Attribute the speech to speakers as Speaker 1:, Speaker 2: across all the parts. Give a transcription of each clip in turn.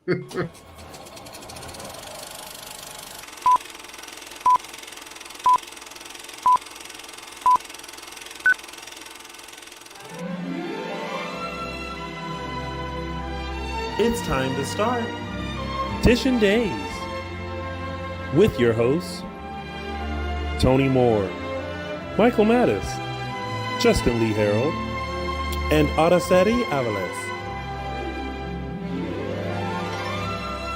Speaker 1: It's time to start Dishin Days with your hosts, Tony Moore, Michael Mattis, Justin Lee Hareld, and Araceli Aviles.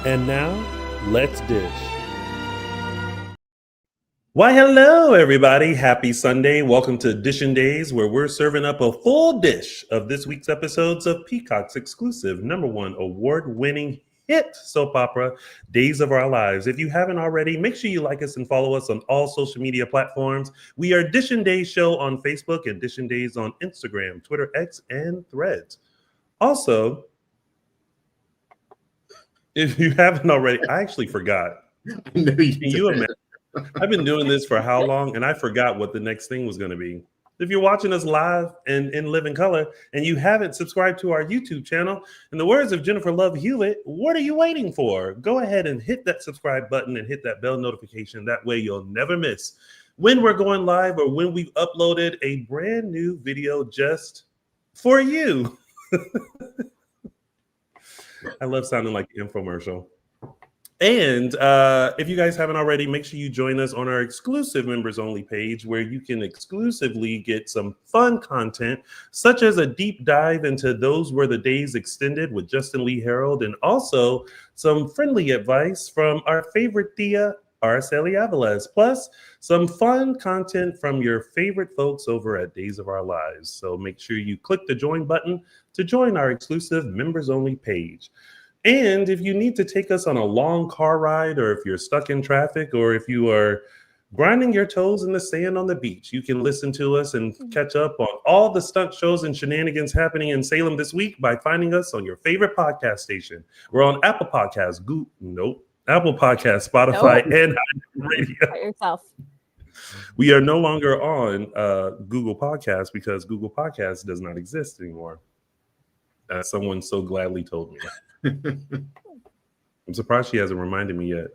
Speaker 1: And now, let's dish. Why, hello, everybody. Happy Sunday. Welcome to Dishin Days, where we're serving up a full dish of this week's episodes of Peacock's exclusive #1 award-winning hit soap opera, Days of Our Lives. If you haven't already, make sure you like us and follow us on all social media platforms. We are Dishin Days Show on Facebook and Dishin Days on Instagram, Twitter, X, and Threads. Also, if you haven't already, I actually forgot. Can you imagine? I've been doing this for how long, and I forgot what the next thing was going to be. If you're watching us live and in living color, and you haven't subscribed to our YouTube channel, in the words of Jennifer Love Hewitt, what are you waiting for? Go ahead and hit that subscribe button and hit that bell notification. That way you'll never miss when we're going live or when we've uploaded a brand new video just for you. I love sounding like an infomercial. And if you guys haven't already, make sure you join us on our exclusive members only page where you can exclusively get some fun content, such as a deep dive into Those Were the Days Extended with Justin Lee Hareld, and also some friendly advice from our favorite Thea, Araceli Aviles, plus some fun content from your favorite folks over at Days of Our Lives. So make sure you click the join button to join our exclusive members only page. And if you need to take us on a long car ride, or if you're stuck in traffic, or if you are grinding your toes in the sand on the beach, you can listen to us and catch up on all the stunt shows and shenanigans happening in Salem this week by finding us on your favorite podcast station. We're on Apple Podcasts, Apple Podcasts, Spotify, and Radio.
Speaker 2: By yourself.
Speaker 1: We are no longer on Google Podcasts because Google Podcasts does not exist anymore, as someone so gladly told me. I'm surprised she hasn't reminded me yet.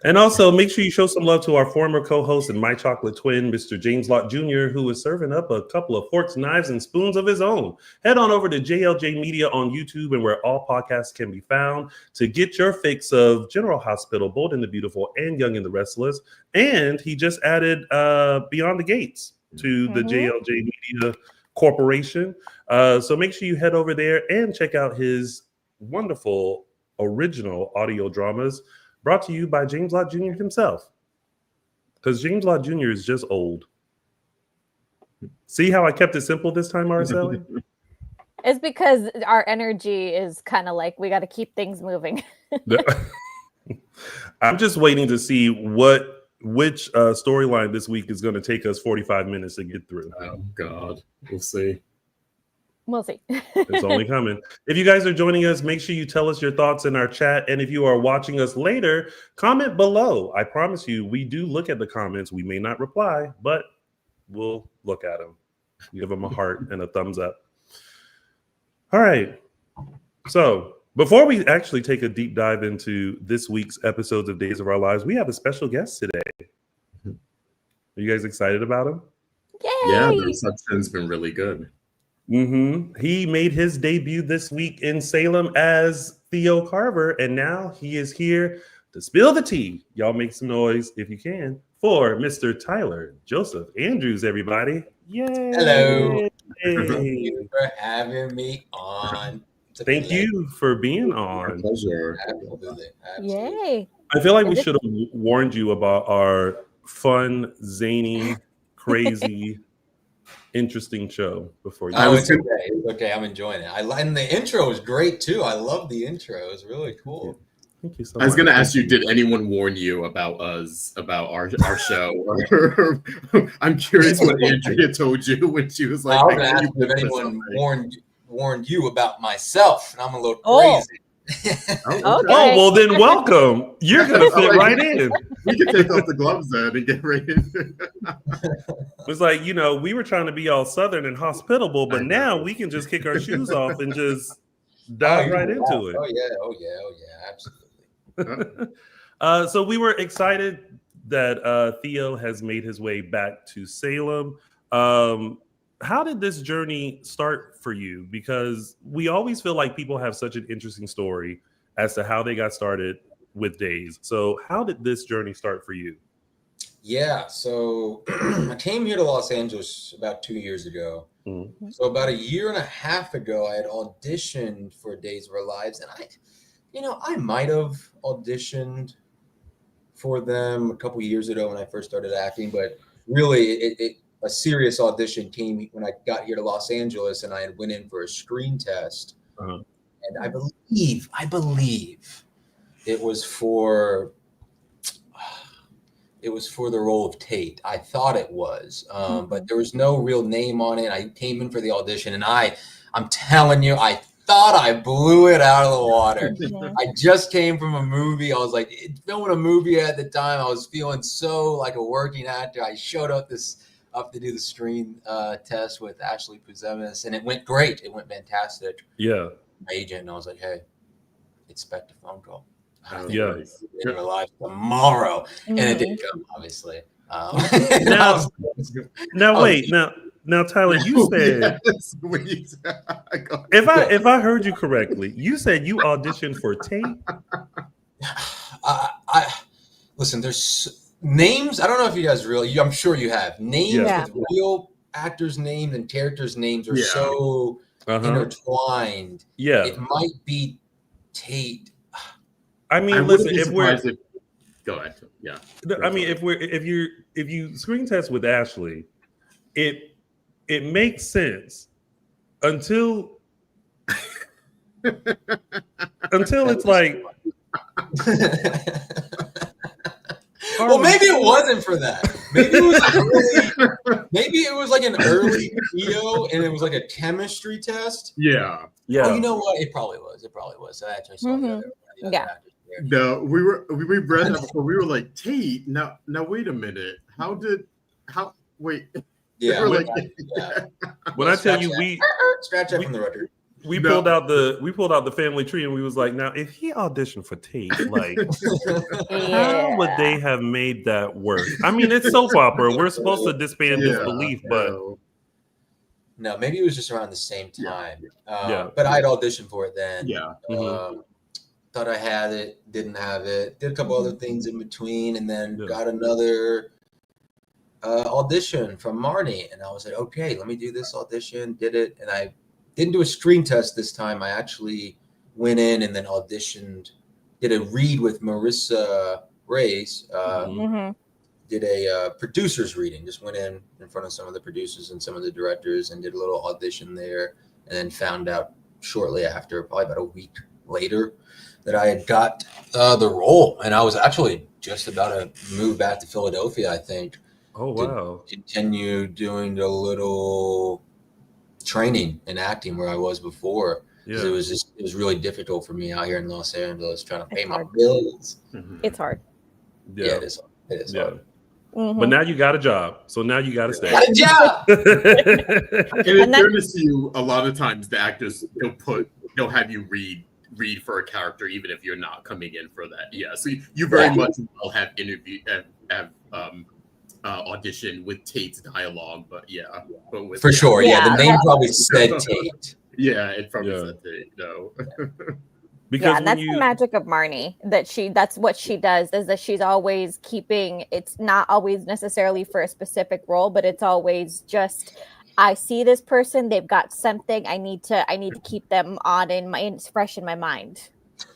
Speaker 1: And also, make sure you show some love to our former co-host and my chocolate twin, Mr. James Lott Jr., who is serving up a couple of forks, knives, and spoons of his own. Head on over to JLJ Media on YouTube and where all podcasts can be found to get your fix of General Hospital, Bold and the Beautiful, and Young and the Restless. And he just added Beyond the Gates to the JLJ Media Corporation. So make sure you head over there and check out his wonderful original audio dramas brought to you by James Lott Jr. himself, because James Lott Jr. is just old. See how I kept it simple this time, Araceli?
Speaker 2: It's because our energy is kind of like we got to keep things moving.
Speaker 1: I'm just waiting to see which storyline this week is going to take us 45 minutes to get through.
Speaker 3: Oh God, we'll see.
Speaker 2: We'll see.
Speaker 1: It's only coming. If you guys are joining us, make sure you tell us your thoughts in our chat. And if you are watching us later, comment below. I promise you, we do look at the comments. We may not reply, but we'll look at them. Give them a heart and a thumbs up. All right. So before we actually take a deep dive into this week's episodes of Days of Our Lives, we have a special guest today. Are you guys excited about him?
Speaker 2: Yay!
Speaker 3: Yeah, the reception's been really good.
Speaker 1: He made his debut this week in Salem as Theo Carver, and now he is here to spill the tea. Y'all make some noise if you can for Mr. Tyler Joseph Andrews, everybody. Yay!
Speaker 4: Hello. Thank you for having me on.
Speaker 1: Thank you for being on.
Speaker 3: Pleasure.
Speaker 4: Absolutely.
Speaker 2: Yay!
Speaker 1: I feel like we should have warned you about our fun, zany, crazy, interesting show before you.
Speaker 4: It's okay. I'm enjoying it. And the intro is great too. I love the intro. It's really cool.
Speaker 1: Thank you so
Speaker 3: I was
Speaker 1: much.
Speaker 3: going to ask you, did anyone warn you about us, about our show? I'm curious what Andrea told you when she was like,
Speaker 4: I was going to ask if anyone warned you about myself, and I'm a little crazy.
Speaker 2: Okay.
Speaker 1: Oh, well then welcome. You're going to fit right in.
Speaker 3: We can take off the gloves then and get right in.
Speaker 1: It's like, you know, we were trying to be all Southern and hospitable, but now we can just kick our shoes off and just dive right into it.
Speaker 4: Oh yeah, absolutely.
Speaker 1: So we were excited that Theo has made his way back to Salem. How did this journey start for you? Because we always feel like people have such an interesting story as to how they got started with Days. So how did this journey start for you?
Speaker 4: Yeah, so I came here to Los Angeles about 2 years ago.
Speaker 1: Mm-hmm.
Speaker 4: So about a year and a half ago, I had auditioned for Days of Our Lives, and I might have auditioned for them a couple years ago when I first started acting, but really, a serious audition came when I got here to Los Angeles, and I went in for a screen test,
Speaker 1: Uh-huh.
Speaker 4: and I believe it was for the role of Tate. I thought it was, but there was no real name on it. I came in for the audition, and I'm telling you, I thought I blew it out of the water. I just came from a movie. I was like filming a movie at the time. I was feeling so like a working actor. I showed up to do the screen test with Ashley Puzemis, and it went great. It went fantastic.
Speaker 1: Yeah.
Speaker 4: My agent, and I was like, hey, expect a phone call.
Speaker 1: Yeah.
Speaker 4: They're live tomorrow, and it didn't come, obviously.
Speaker 1: Now, Tyler, you said if I heard you correctly, you said you auditioned for Tate.
Speaker 4: I listen. There's names. I don't know if you guys really. I'm sure you have names with real actors' names and characters' names are so intertwined.
Speaker 1: Yeah,
Speaker 4: it might be Tate.
Speaker 1: I mean, listen.
Speaker 3: Go ahead. Yeah.
Speaker 1: I mean, if you screen test with Ashley, it makes sense until it's like.
Speaker 4: Well, maybe it wasn't for that. Maybe it was like an early Theo, and it was like a chemistry test.
Speaker 3: Yeah.
Speaker 4: Oh, you know what? It probably was. So I actually saw the other actors there.
Speaker 3: No, we read that before. We were like, Tate. Now, wait a minute. Wait.
Speaker 4: Yeah.
Speaker 1: When I tell you,
Speaker 4: scratch that from the record.
Speaker 1: We pulled out the family tree, and we was like, now if he auditioned for Tate, like how would they have made that work? I mean, it's soap opera. We're supposed to disband disbelief, but
Speaker 4: no, maybe it was just around the same time. But I'd auditioned for it then.
Speaker 3: Yeah.
Speaker 4: Thought I had it, didn't have it. Did a couple other things in between, and then got another audition from Marnie, and I was like, okay, let me do this audition. Did it, and I didn't do a screen test this time. I actually went in and then auditioned, did a read with Marissa Reyes, did a producer's reading, just went in front of some of the producers and some of the directors and did a little audition there, and then found out shortly after, probably about a week later, that I had got the role. And I was actually just about to move back to Philadelphia, I think.
Speaker 1: Oh, wow.
Speaker 4: Continue doing the little training and acting where I was before. It was really difficult for me out here in Los Angeles trying to pay my bills.
Speaker 2: It's hard.
Speaker 4: Yeah, it is hard.
Speaker 3: But now you got a job, so now you got to stay.
Speaker 4: Got a job.
Speaker 3: And in fairness to you, a lot of times the actors they'll have you read for a character even if you're not coming in for that. Yeah, so you very much will have audition with Tate's dialogue, but for sure. The name probably said Tate. Yeah, it probably said Tate. No.
Speaker 1: Because
Speaker 2: that's the magic of Marnie, that's what she does, is that she's always keeping, it's not always necessarily for a specific role, but it's always just, I see this person, they've got something, I need to keep them on it's fresh in my mind.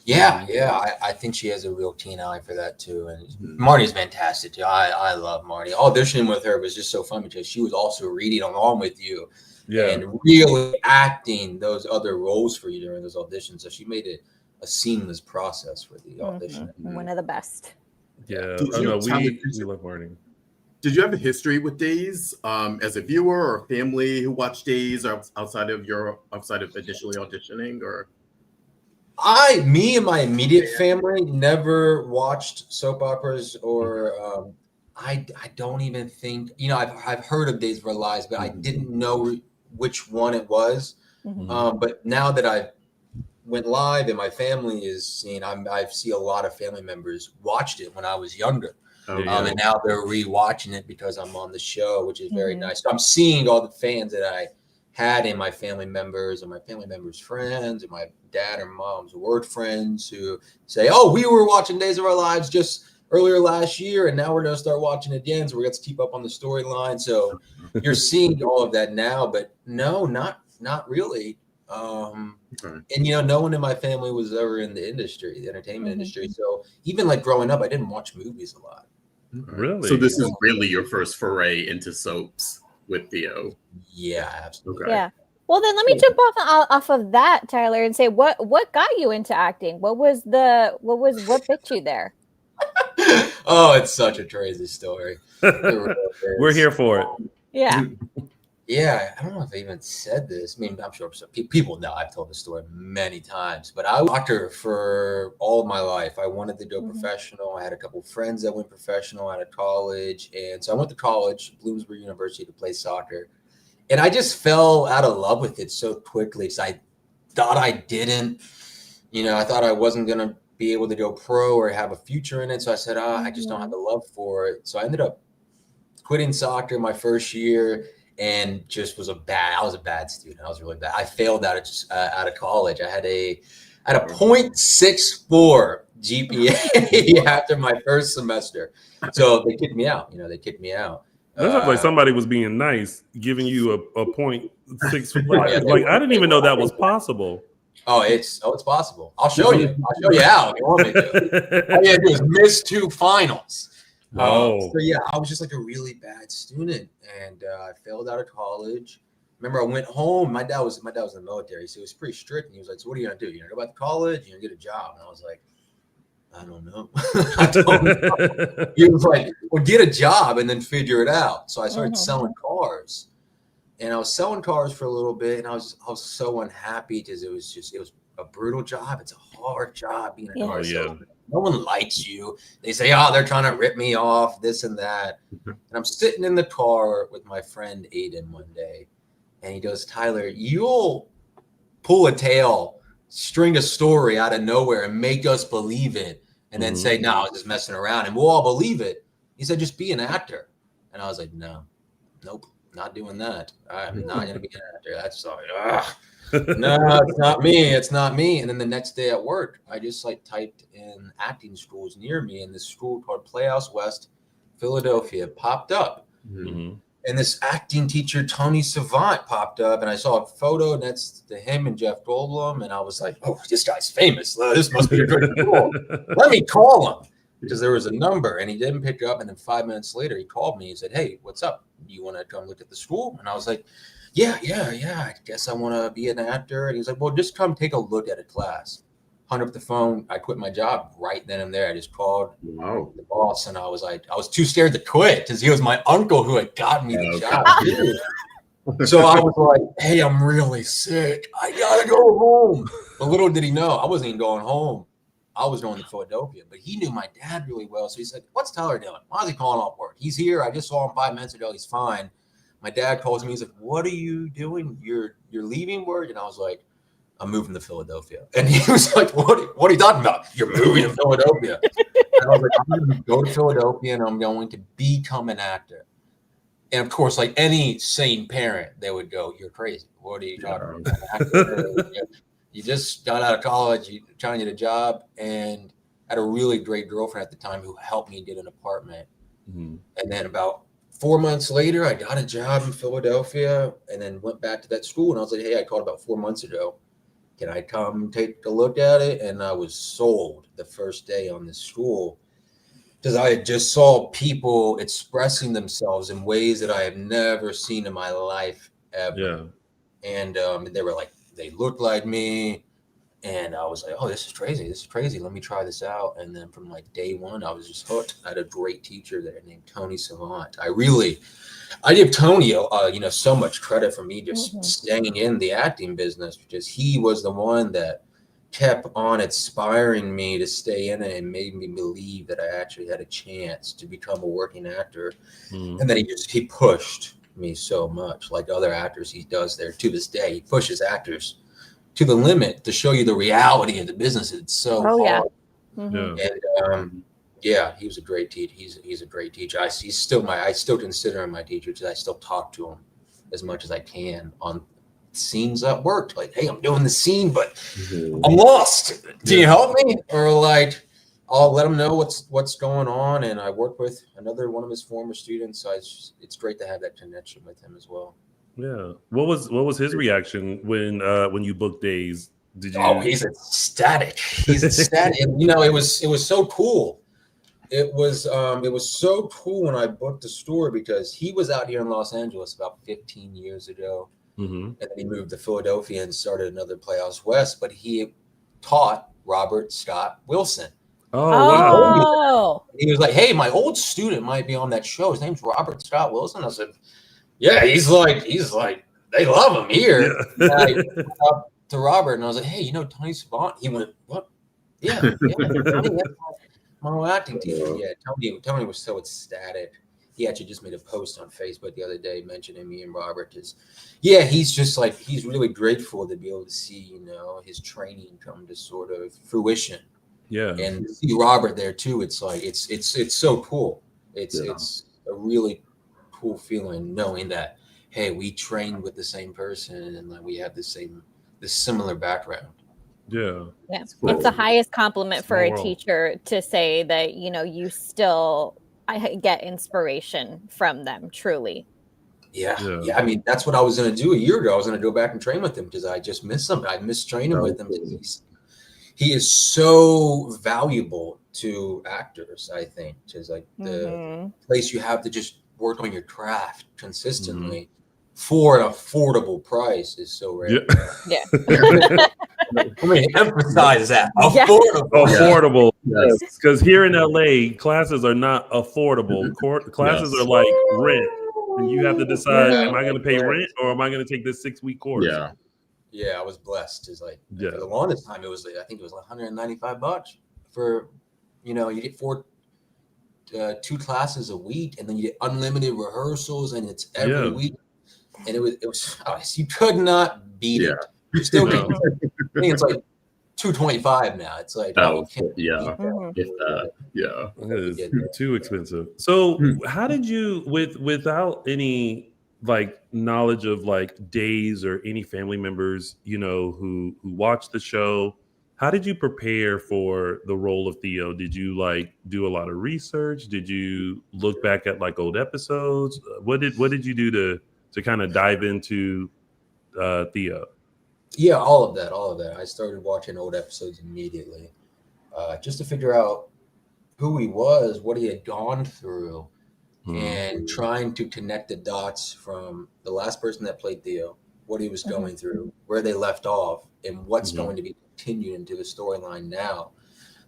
Speaker 4: I think she has a real keen eye for that too, and Marnie's fantastic too. I love Marnie. Auditioning with her was just so fun because she was also reading along with you and really acting those other roles for you during those auditions, so she made it a seamless process for the audition.
Speaker 2: One of the best.
Speaker 1: We love Marnie.
Speaker 3: Did you have a history with Days as a viewer or family who watched Days outside of initially auditioning? Or
Speaker 4: me and my immediate family never watched soap operas, or I don't even think, I've heard of Days of Our Lives, but I didn't know which one it was. But now that I've went live, and my family is seeing. I see a lot of family members watched it when I was younger, and now they're rewatching it because I'm on the show, which is very nice. So I'm seeing all the fans that I had in my family members and my family members' friends and my dad and mom's work friends who say, "Oh, we were watching Days of Our Lives just earlier last year, and now we're going to start watching it again, so we're going to keep up on the storyline." So you're seeing all of that now, but no, not really. And no one in my family was ever in the industry, the entertainment industry. So even like growing up, I didn't watch movies a lot.
Speaker 1: Really?
Speaker 3: So this is really your first foray into soaps with Theo.
Speaker 4: Yeah, absolutely.
Speaker 2: Yeah. Well, then let me jump off of that, Tyler, and say what got you into acting? What bit you there?
Speaker 4: Oh, it's such a crazy story.
Speaker 1: We're here for it.
Speaker 2: Yeah.
Speaker 4: Yeah, I don't know if I even said this. I mean, I'm sure people know I've told the story many times, but I was a doctor for all of my life. I wanted to go professional. I had a couple of friends that went professional out of college. And so I went to college, Bloomsburg University, to play soccer. And I just fell out of love with it so quickly. So I thought I didn't, I thought I wasn't going to be able to go pro or have a future in it. So I said, I just don't have the love for it. So I ended up quitting soccer my first year and just I was a bad student. I was really bad. I failed out of college. I had a 0.64 GPA after my first semester. So they kicked me out.
Speaker 1: That sounds like somebody was being nice, giving you a 0.65. Like I didn't even know that was possible.
Speaker 4: Oh, it's possible. I'll show you. I'll show you how if you want me to. All you gotta do is miss 2 finals. So yeah, I was just like a really bad student, and I failed out of college. Remember, I went home. My dad was in the military, so he was pretty strict. And he was like, "So what are you gonna do? You gonna go back to college? You gonna get a job?" And I was like, "I don't know." I don't know. He was like, "Well, get a job and then figure it out." So I started selling cars, and I was selling cars for a little bit, and I was so unhappy because it was a brutal job. It's a hard job being a car salesman. No one likes you. They say, "Oh, they're trying to rip me off, this and that." And I'm sitting in the car with my friend Aiden one day, and he goes, "Tyler, you'll pull a tale, string a story out of nowhere and make us believe it, and then say, 'No, I was just messing around,' and we'll all believe it." He said, "Just be an actor." And I was like, nope, not doing that. I'm not going to be an actor. That's all. No, it's not me. It's not me. And then the next day at work, I just typed in acting schools near me, and this school called Playhouse West, Philadelphia, popped up. And this acting teacher, Tony Savant, popped up, and I saw a photo next to him and Jeff Goldblum, and I was like, "Oh, this guy's famous. This must be a great school. Let me call him," because there was a number, and he didn't pick up. And then 5 minutes later, he called me. He said, "Hey, what's up? Do you want to come look at the school?" And I was like, yeah, I guess I want to be an actor. And he's like, "Well, just come take a look at a class." Hung up the phone. I quit my job right then and there. I just called the boss, and I was too scared to quit because he was my uncle who had gotten me the job. So I was like, "Hey, I'm really sick. I gotta go home." But little did he know, I wasn't even going home. I was going to Philadelphia, but he knew my dad really well. So he said, "What's Tyler doing? Why is he calling off work? He's here. I just saw him 5 minutes ago. He's fine." My dad calls me. He's like, "What are you doing? You're leaving work?" And I was like, "I'm moving to Philadelphia." And he was like, What are you talking about? You're moving to Philadelphia?" And I was like, "I'm going to go to Philadelphia, and I'm going to become an actor." And of course, like any sane parent, they would go, "You're crazy. What are you talking about? Actor? You just got out of college. You're trying to get a job." And I had a really great girlfriend at the time who helped me get an apartment. And then about 4 months later, I got a job in Philadelphia, and then went back to that school. And I was like, "Hey, I called about 4 months ago. Can I come take a look at it?" And I was sold the first day on this school because I had just saw people expressing themselves in ways that I have never seen in my life ever. And they were like, they looked like me. And I was like, "Oh, this is crazy. This is crazy. Let me try this out." And then from day one, I was just hooked. I had a great teacher there named Tony Savant. I give Tony, so much credit for me just staying in the acting business, because he was the one that kept on inspiring me to stay in it and made me believe that I actually had a chance to become a working actor. And then he pushed me so much, like other actors he does there to this day. He pushes actors to the limit to show you the reality of the business. It's so hard. And he was a great teacher. He's a great teacher. I still consider him my teacher because I still talk to him as much as I can on scenes at work. Like, hey, I'm doing the scene, but I'm lost. Can you help me? Or like, I'll let him know what's going on. And I work with another one of his former students. So it's great to have that connection with him as well.
Speaker 1: Yeah. What was his reaction when you booked Days? Did you?
Speaker 4: Oh, he's ecstatic. He's ecstatic. And, you know, it was so cool. It was so cool when I booked the story because he was out here in Los Angeles about 15 years ago. And then he moved to Philadelphia and started another Playhouse West, but he taught Robert Scott Wilson.
Speaker 1: Oh, wow.
Speaker 4: He was like, hey, my old student might be on that show. His name's Robert Scott Wilson. I said, yeah, he's like, they love him here. And I talked to Robert and I was like, hey, you know Tony Savant? He went, what? Yeah, Tony, my old acting teacher. Yeah, Tony was so ecstatic. He actually just made a post on Facebook the other day mentioning me and Robert. He's really grateful to be able to see, you know, his training come to sort of fruition. Yeah. And see Robert there too. It's like, it's so cool. It's a really cool feeling knowing that, hey, we trained with the same person and like we have this similar background.
Speaker 2: Yeah. It's the highest compliment for a teacher to say that, you know, I get inspiration from them, truly.
Speaker 4: Yeah. I mean, that's what I was going to do a year ago. I was going to go back and train with him because I just miss him. I miss training with him. He is so valuable to actors, I think. Just like the place you have to just work on your craft consistently for an affordable price is so rare.
Speaker 2: Yeah.
Speaker 4: Let me emphasize that.
Speaker 1: Affordable. Yes. Because here in LA, classes are not affordable. Classes are like rent. And you have to decide, am I going to pay rent or am I going to take this 6-week course?
Speaker 4: Yeah, I was blessed. It's like for the longest time, I think it was $195 for, you know, you get 2 classes a week and then you get unlimited rehearsals and it's every week. And it was you could not beat it. You still can. I think it's like $225 now. It's like
Speaker 1: it is too expensive. So how did you without any like knowledge of like Days or any family members, you know, who watched the show, how did you prepare for the role of Theo? Did you like do a lot of research? Did you look back at like old episodes? What did you do to kind of dive into Theo?
Speaker 4: Yeah, all of that. I started watching old episodes immediately, just to figure out who he was, what he had gone through, and trying to connect the dots from the last person that played Theo, what he was going through, where they left off, and what's going to be continued into the storyline now.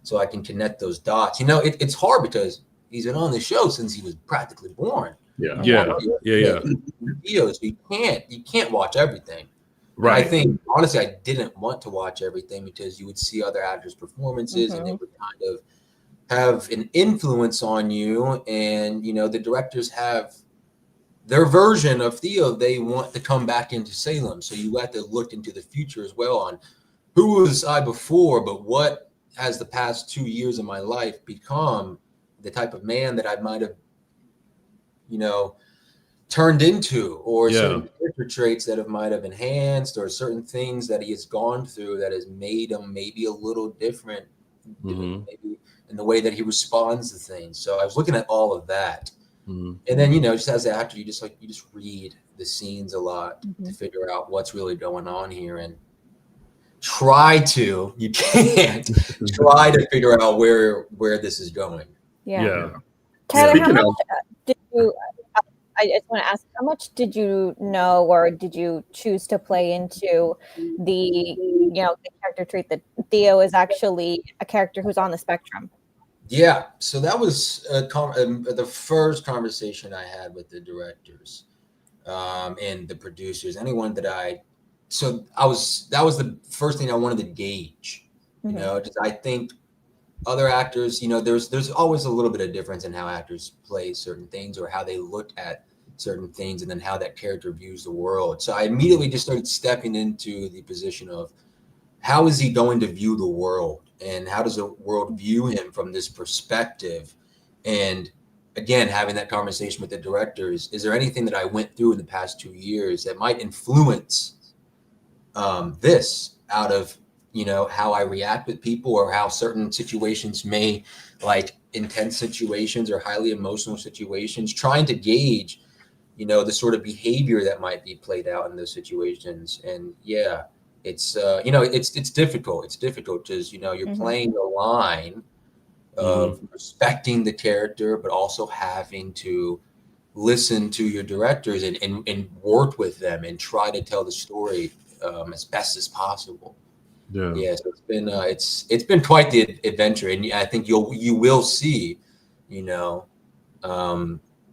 Speaker 4: So I can connect those dots. You know, it's hard because he's been on the show since he was practically born. Theos, you can't watch everything. Right. I think honestly, I didn't want to watch everything because you would see other actors' performances and they would kind of have an influence on you. And, you know, the directors have their version of Theo they want to come back into Salem. So you have to look into the future as well on who was I before, but what has the past 2 years of my life become the type of man that I might have, you know, turned into, or certain character traits that might have enhanced, or certain things that he has gone through that has made him maybe a little different, maybe in the way that he responds to things. So I was looking at all of that, and then, you know, just as an actor, you just read the scenes a lot to figure out what's really going on here, and try to figure out where this is going.
Speaker 2: Tyler, how much did you? I just want to ask, how much did you know, or did you choose to play into the character trait that Theo is actually a character who's on the spectrum?
Speaker 4: Yeah, so that was the first conversation I had with the directors and the producers. Anyone that that was the first thing I wanted to gauge. You know, just I think other actors, you know, there's always a little bit of difference in how actors play certain things or how they look at certain things, and then how that character views the world. So I immediately just started stepping into the position of how is he going to view the world, and how does the world view him from this perspective? And again, having that conversation with the directors, is there anything that I went through in the past 2 years that might influence this out of, how I react with people, or how certain situations may, like intense situations or highly emotional situations, trying to gauge, the sort of behavior that might be played out in those situations. And yeah, it's, it's difficult. It's difficult because, you're playing the line of respecting the character, but also having to listen to your directors and work with them and try to tell the story as best as possible. Yeah, so it's been quite the adventure, and I think you will see,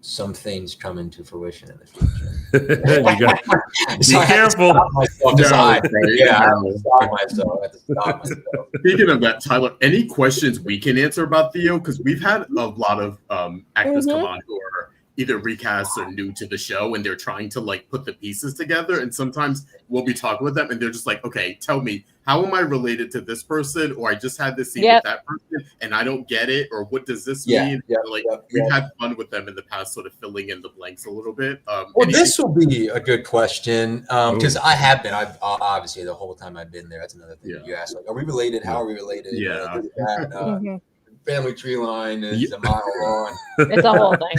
Speaker 4: some things come into fruition in the future.
Speaker 1: You got be careful.
Speaker 4: I have to stop myself.
Speaker 3: Speaking of that, Tyler, any questions we can answer about Theo? Because we've had a lot of actors come on who are either recasts or new to the show, and they're trying to like put the pieces together. And sometimes we'll be talking with them, and they're just like, "Okay, tell me, how am I related to this person? Or I just had this scene with that person, and I don't get it. Or what does this mean?" We've had fun with them in the past, sort of filling in the blanks a little bit.
Speaker 4: Well, this will be a good question because I've obviously the whole time I've been there. That's another thing you asked. Like, are we related? How are we related? Family tree line is a mile long.
Speaker 2: It's a whole thing.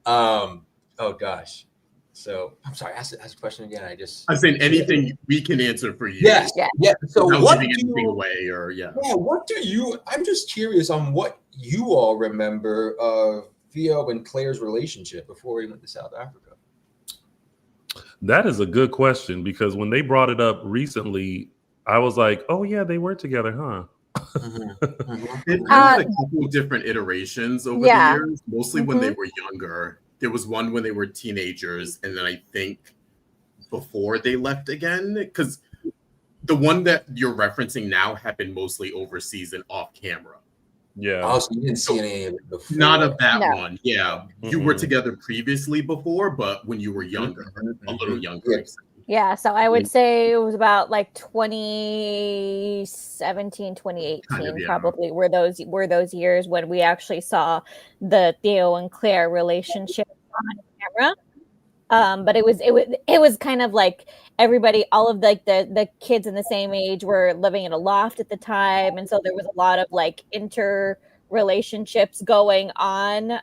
Speaker 4: Oh gosh. So I'm sorry. Ask the question again.
Speaker 3: I'm saying anything we can answer for you.
Speaker 4: Yes. Yeah. So what
Speaker 3: giving anything away or
Speaker 4: what do you? I'm just curious on what you all remember of Theo and Claire's relationship before he went to South Africa.
Speaker 1: That is a good question, because when they brought it up recently, I was like, "Oh yeah, they were together, huh?"
Speaker 3: It had a couple of different iterations over the years, mostly when they were younger. There was one when they were teenagers, and then I think before they left again, because the one that you're referencing now happened mostly overseas and off camera.
Speaker 1: Yeah.
Speaker 4: Oh, so you didn't see any of it before.
Speaker 3: Not of that one. Yeah. You were together previously before, but when you were younger, a little younger.
Speaker 2: Yeah, so I would say it was about like 2017, 2018 probably were those years when we actually saw the Theo and Claire relationship on camera. But it was kind of like everybody, all of the kids in the same age were living in a loft at the time, and so there was a lot of like relationships going on.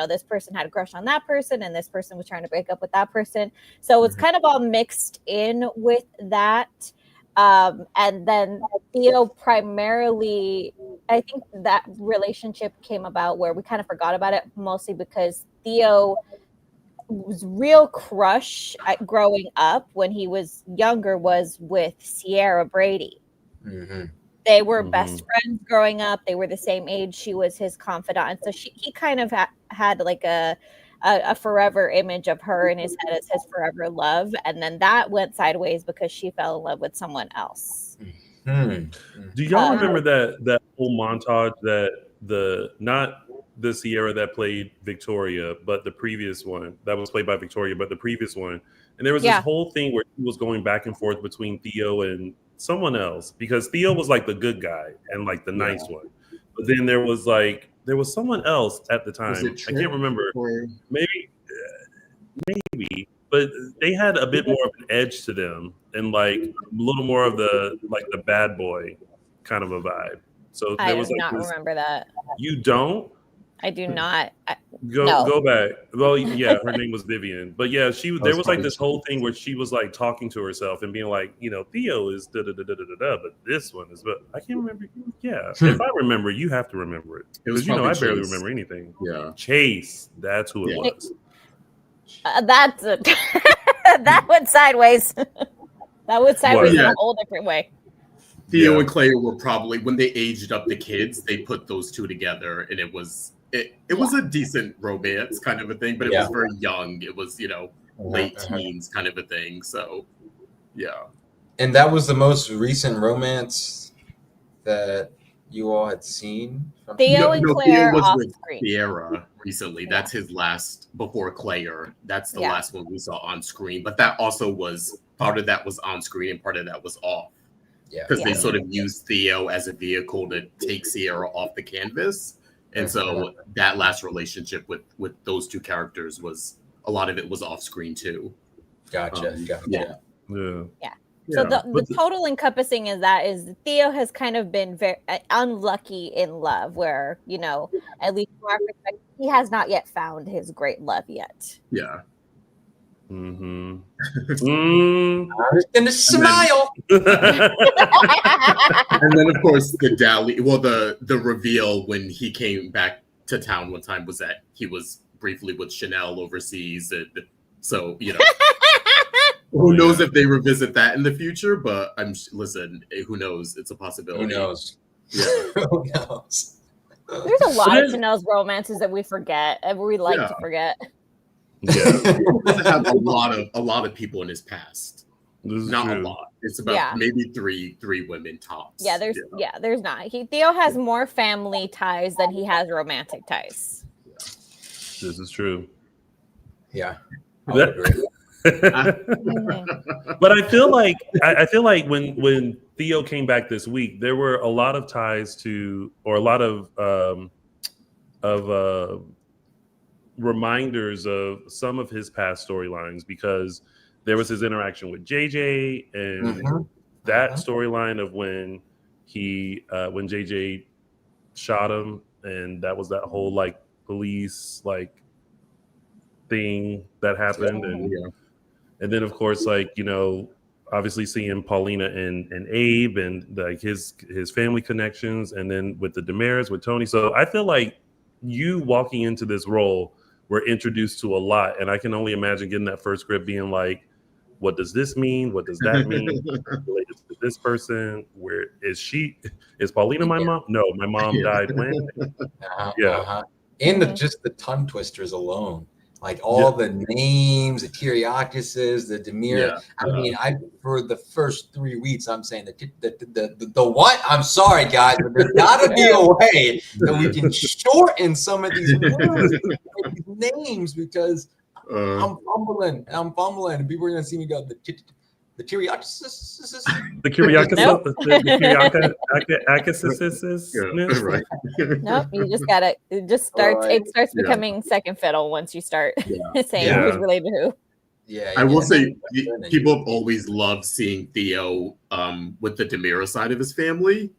Speaker 2: This person had a crush on that person, and this person was trying to break up with that person. So it's kind of all mixed in with that. And then Theo primarily, I think that relationship came about where we kind of forgot about it, mostly because Theo was real crush growing up when he was younger was with Sierra Brady. They were best friends growing up. They were the same age. She was his confidant. So he kind of had like a forever image of her in his head as his forever love. And then that went sideways because she fell in love with someone else.
Speaker 1: Do y'all remember that whole montage that not the Sierra that played Victoria, but the previous one that was played by Victoria, but the previous one. And there was this whole thing where he was going back and forth between Theo and someone else, because Theo was like the good guy and like the nice one, but then there was someone else at the time. I can't remember. Maybe, but they had a bit more of an edge to them and like a little more of the bad boy kind of a vibe. So
Speaker 2: I do not remember that.
Speaker 1: You don't?
Speaker 2: I do not.
Speaker 1: Go back. Well, yeah, her name was Vivian, but yeah, there was like this whole thing where she was like talking to herself and being like, Theo is da da da da da da, but this one is. But I can't remember. Yeah, if I remember, you have to remember it because I barely remember anything. Yeah, Chase. That's who it was.
Speaker 2: That's it. That went sideways. That went sideways in a whole different way.
Speaker 3: Theo and Claire were probably, when they aged up the kids, they put those two together, and it was a decent romance kind of a thing, but it was very young. It was, late teens kind of a thing. So, yeah.
Speaker 4: And that was the most recent romance that you all had seen?
Speaker 2: Theo and Claire
Speaker 3: Theo was
Speaker 2: off
Speaker 3: with
Speaker 2: screen.
Speaker 3: Sierra recently. That's his last, before Claire. That's the last one we saw on screen. But that also was, part of that was on screen and part of that was off. because they sort of used Theo as a vehicle to take Sierra off the canvas. And so that last relationship with those two characters was, a lot of it was off screen too.
Speaker 4: Gotcha.
Speaker 1: Yeah.
Speaker 2: So the total encompassing is Theo has kind of been very unlucky in love, where, you know, at least from our perspective, he has not yet found his great love yet.
Speaker 3: Yeah.
Speaker 1: Mm-hmm.
Speaker 4: I'm just gonna smile.
Speaker 3: And then of course the reveal when he came back to town one time was that he was briefly with Chanel overseas. So, you know, who knows if they revisit that in the future, but listen, who knows? It's a possibility.
Speaker 4: Who knows?
Speaker 3: Yeah.
Speaker 4: Who knows?
Speaker 2: There's a lot of Chanel's romances that we forget, and we like to forget.
Speaker 3: Yeah. He doesn't have a lot of people in his past. Not
Speaker 1: true.
Speaker 3: a lot. It's about maybe three women tops.
Speaker 2: Yeah, there's not. Theo has more family ties than he has romantic ties.
Speaker 1: Yeah. This is true.
Speaker 4: Yeah. I would agree.
Speaker 1: But I feel like when Theo came back this week, there were a lot of ties to, or a lot of reminders of some of his past storylines, because there was his interaction with JJ and that storyline of when when JJ shot him, and that was that whole like police like thing that happened, and then of course, like, you know, obviously seeing Paulina and Abe and like his family connections, and then with the DiMeras with Tony. So I feel like you walking into this role were introduced to a lot, and I can only imagine getting that first script being like, what does this mean? What does that mean? Related to this person? Where is she? Is Paulina my mom? No, my mom died when?
Speaker 4: And just the tongue twisters alone. Like all the names, the Kyriakises, the DiMera. I mean, for the first 3 weeks, I'm saying the what? I'm sorry, guys, but there's got to be a way that we can shorten some of these words, these names, because I'm fumbling, and people are gonna see me go the Kyriakises.
Speaker 1: The Kyriakises.
Speaker 3: Right.
Speaker 2: Nope, you just gotta. It just starts. It starts becoming second fiddle once you start saying who's related to who.
Speaker 3: Yeah, I will say people have always loved seeing Theo with the DiMera side of his family.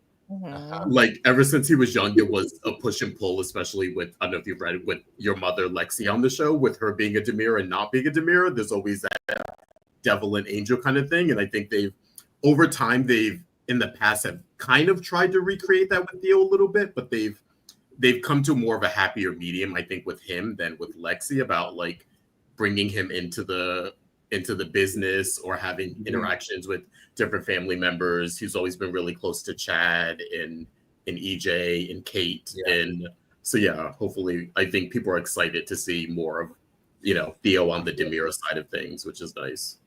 Speaker 3: Like ever since he was young, there was a push and pull, especially with, I don't know if you've read it, with your mother Lexi on the show, with her being a DiMera and not being a DiMera. There's always that devil and angel kind of thing, and I think over time in the past have kind of tried to recreate that with Theo a little bit, but they've come to more of a happier medium, I think, with him than with Lexi, about like bringing him into the business or having interactions with different family members. He's always been really close to Chad and EJ and Kate, and so hopefully I think people are excited to see more of, you know, Theo on the DiMera side of things, which is nice.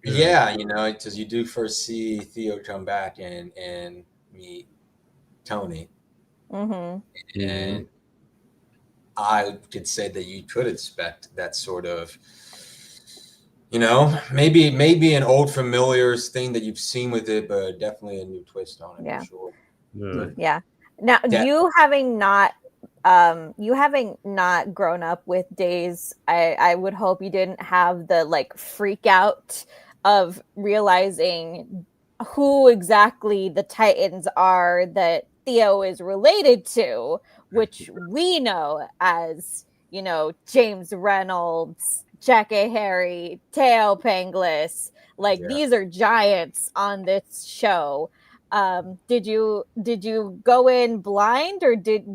Speaker 4: Yeah, you know, because you do first see Theo come back and meet Tony. And I could say that you could expect that sort of, you know, maybe an old familiar thing that you've seen with it, but definitely a new twist on it for sure.
Speaker 2: Yeah. Now, you having not grown up with Days, I would hope you didn't have the like freak out of realizing who exactly the Titans are that Theo is related to, which we know as, you know, James Reynolds, Jack A. Harry, Theo Panglis. Like these are giants on this show. Did you go in blind, or did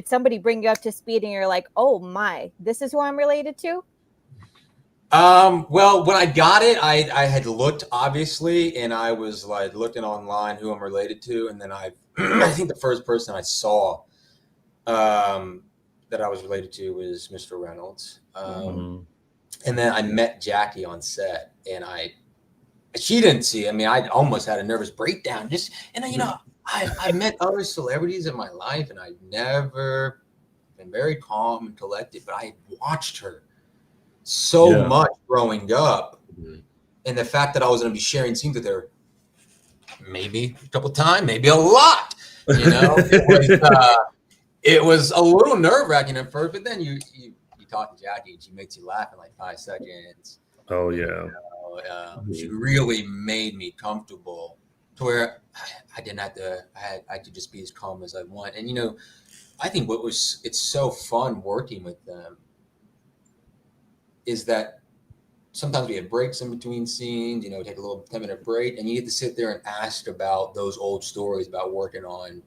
Speaker 2: somebody bring you up to speed and you're like, oh my, this is who I'm related to?
Speaker 4: Well, when I got it, I had looked, obviously, and I was like looking online who I'm related to, and then I think the first person I saw that I was related to was Mr. Reynolds. And then I met Jackie on set, and she didn't see. I mean, I almost had a nervous breakdown. You know, I met other celebrities in my life, and I've never been very calm and collected, but I watched her much growing up, and the fact that I was going to be sharing scenes with her maybe a couple times, maybe a lot. You know, it was a little nerve-wracking at first, but then you talk to Jackie and she makes you laugh in like 5 seconds.
Speaker 1: Oh yeah.
Speaker 4: She really made me comfortable to where I didn't have to. I could just be as calm as I want. And you know, I think it's so fun working with them is that sometimes we have breaks in between scenes. You know, take a little 10-minute break, and you get to sit there and ask about those old stories about working on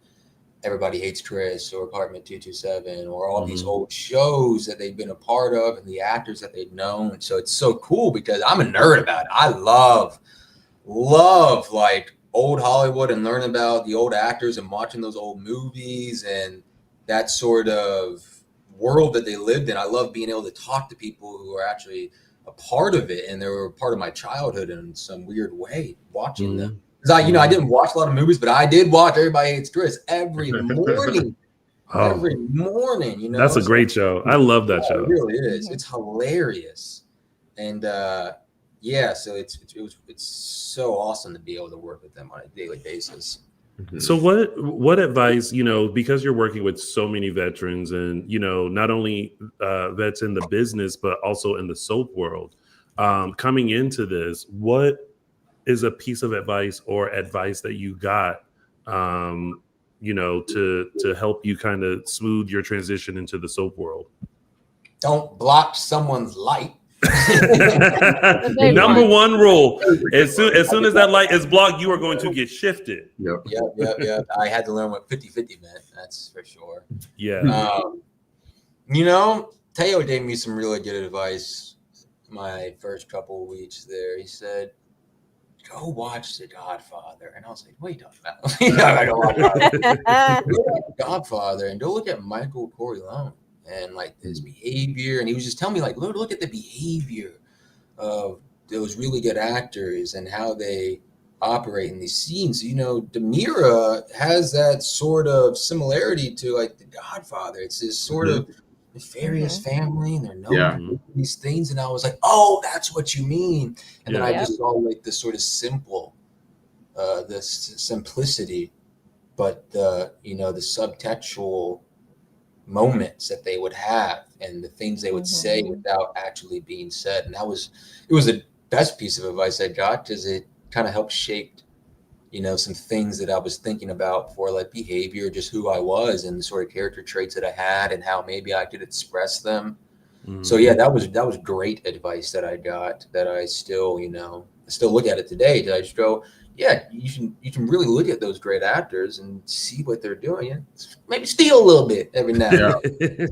Speaker 4: Everybody Hates Chris or Apartment 227 or all these old shows that they've been a part of and the actors that they've known. So it's so cool because I'm a nerd about it. I love like old Hollywood and learning about the old actors and watching those old movies and that sort of world that they lived in. I love being able to talk to people who are actually a part of it and they were part of my childhood in some weird way, watching them. Because I didn't watch a lot of movies, but I did watch Everybody Hates Chris every morning. Every morning, you know.
Speaker 1: That's a great show. I love that show.
Speaker 4: It really is. It's hilarious. And so it's so awesome to be able to work with them on a daily basis.
Speaker 1: So what advice, you know, because you're working with so many veterans and, you know, not only vets in the business, but also in the soap world, coming into this, what is a piece of advice or advice that you got, you know, to help you kind of smooth your transition into the soap world?
Speaker 4: Don't block someone's light.
Speaker 1: Number one rule: as soon as that light is blocked, you are going to get shifted.
Speaker 4: Yep. I had to learn what 50-50 meant. That's for sure.
Speaker 1: Yeah.
Speaker 4: You know, Theo gave me some really good advice my first couple of weeks there. He said, "Go watch The Godfather," and I was like, "What are you talking about?" I don't watch Godfather, and go look at Michael Corleone and like his behavior. And he was just telling me, like, look at the behavior of those really good actors and how they operate in these scenes. You know, DiMera has that sort of similarity to like The Godfather. It's this sort of nefarious family, and they're known for these things. And I was like, "Oh, that's what you mean." And then I just saw like this sort of simple, this simplicity, but the subtextual moments that they would have and the things they would say without actually being said. And it was the best piece of advice I got because it kind of helped shape, you know, some things that I was thinking about for like behavior, just who I was and the sort of character traits that I had and how maybe I could express them. So yeah, that was great advice that I got that I still, you know, still look at it today. I just go, yeah, you can really look at those great actors and see what they're doing and maybe steal a little bit every now and then.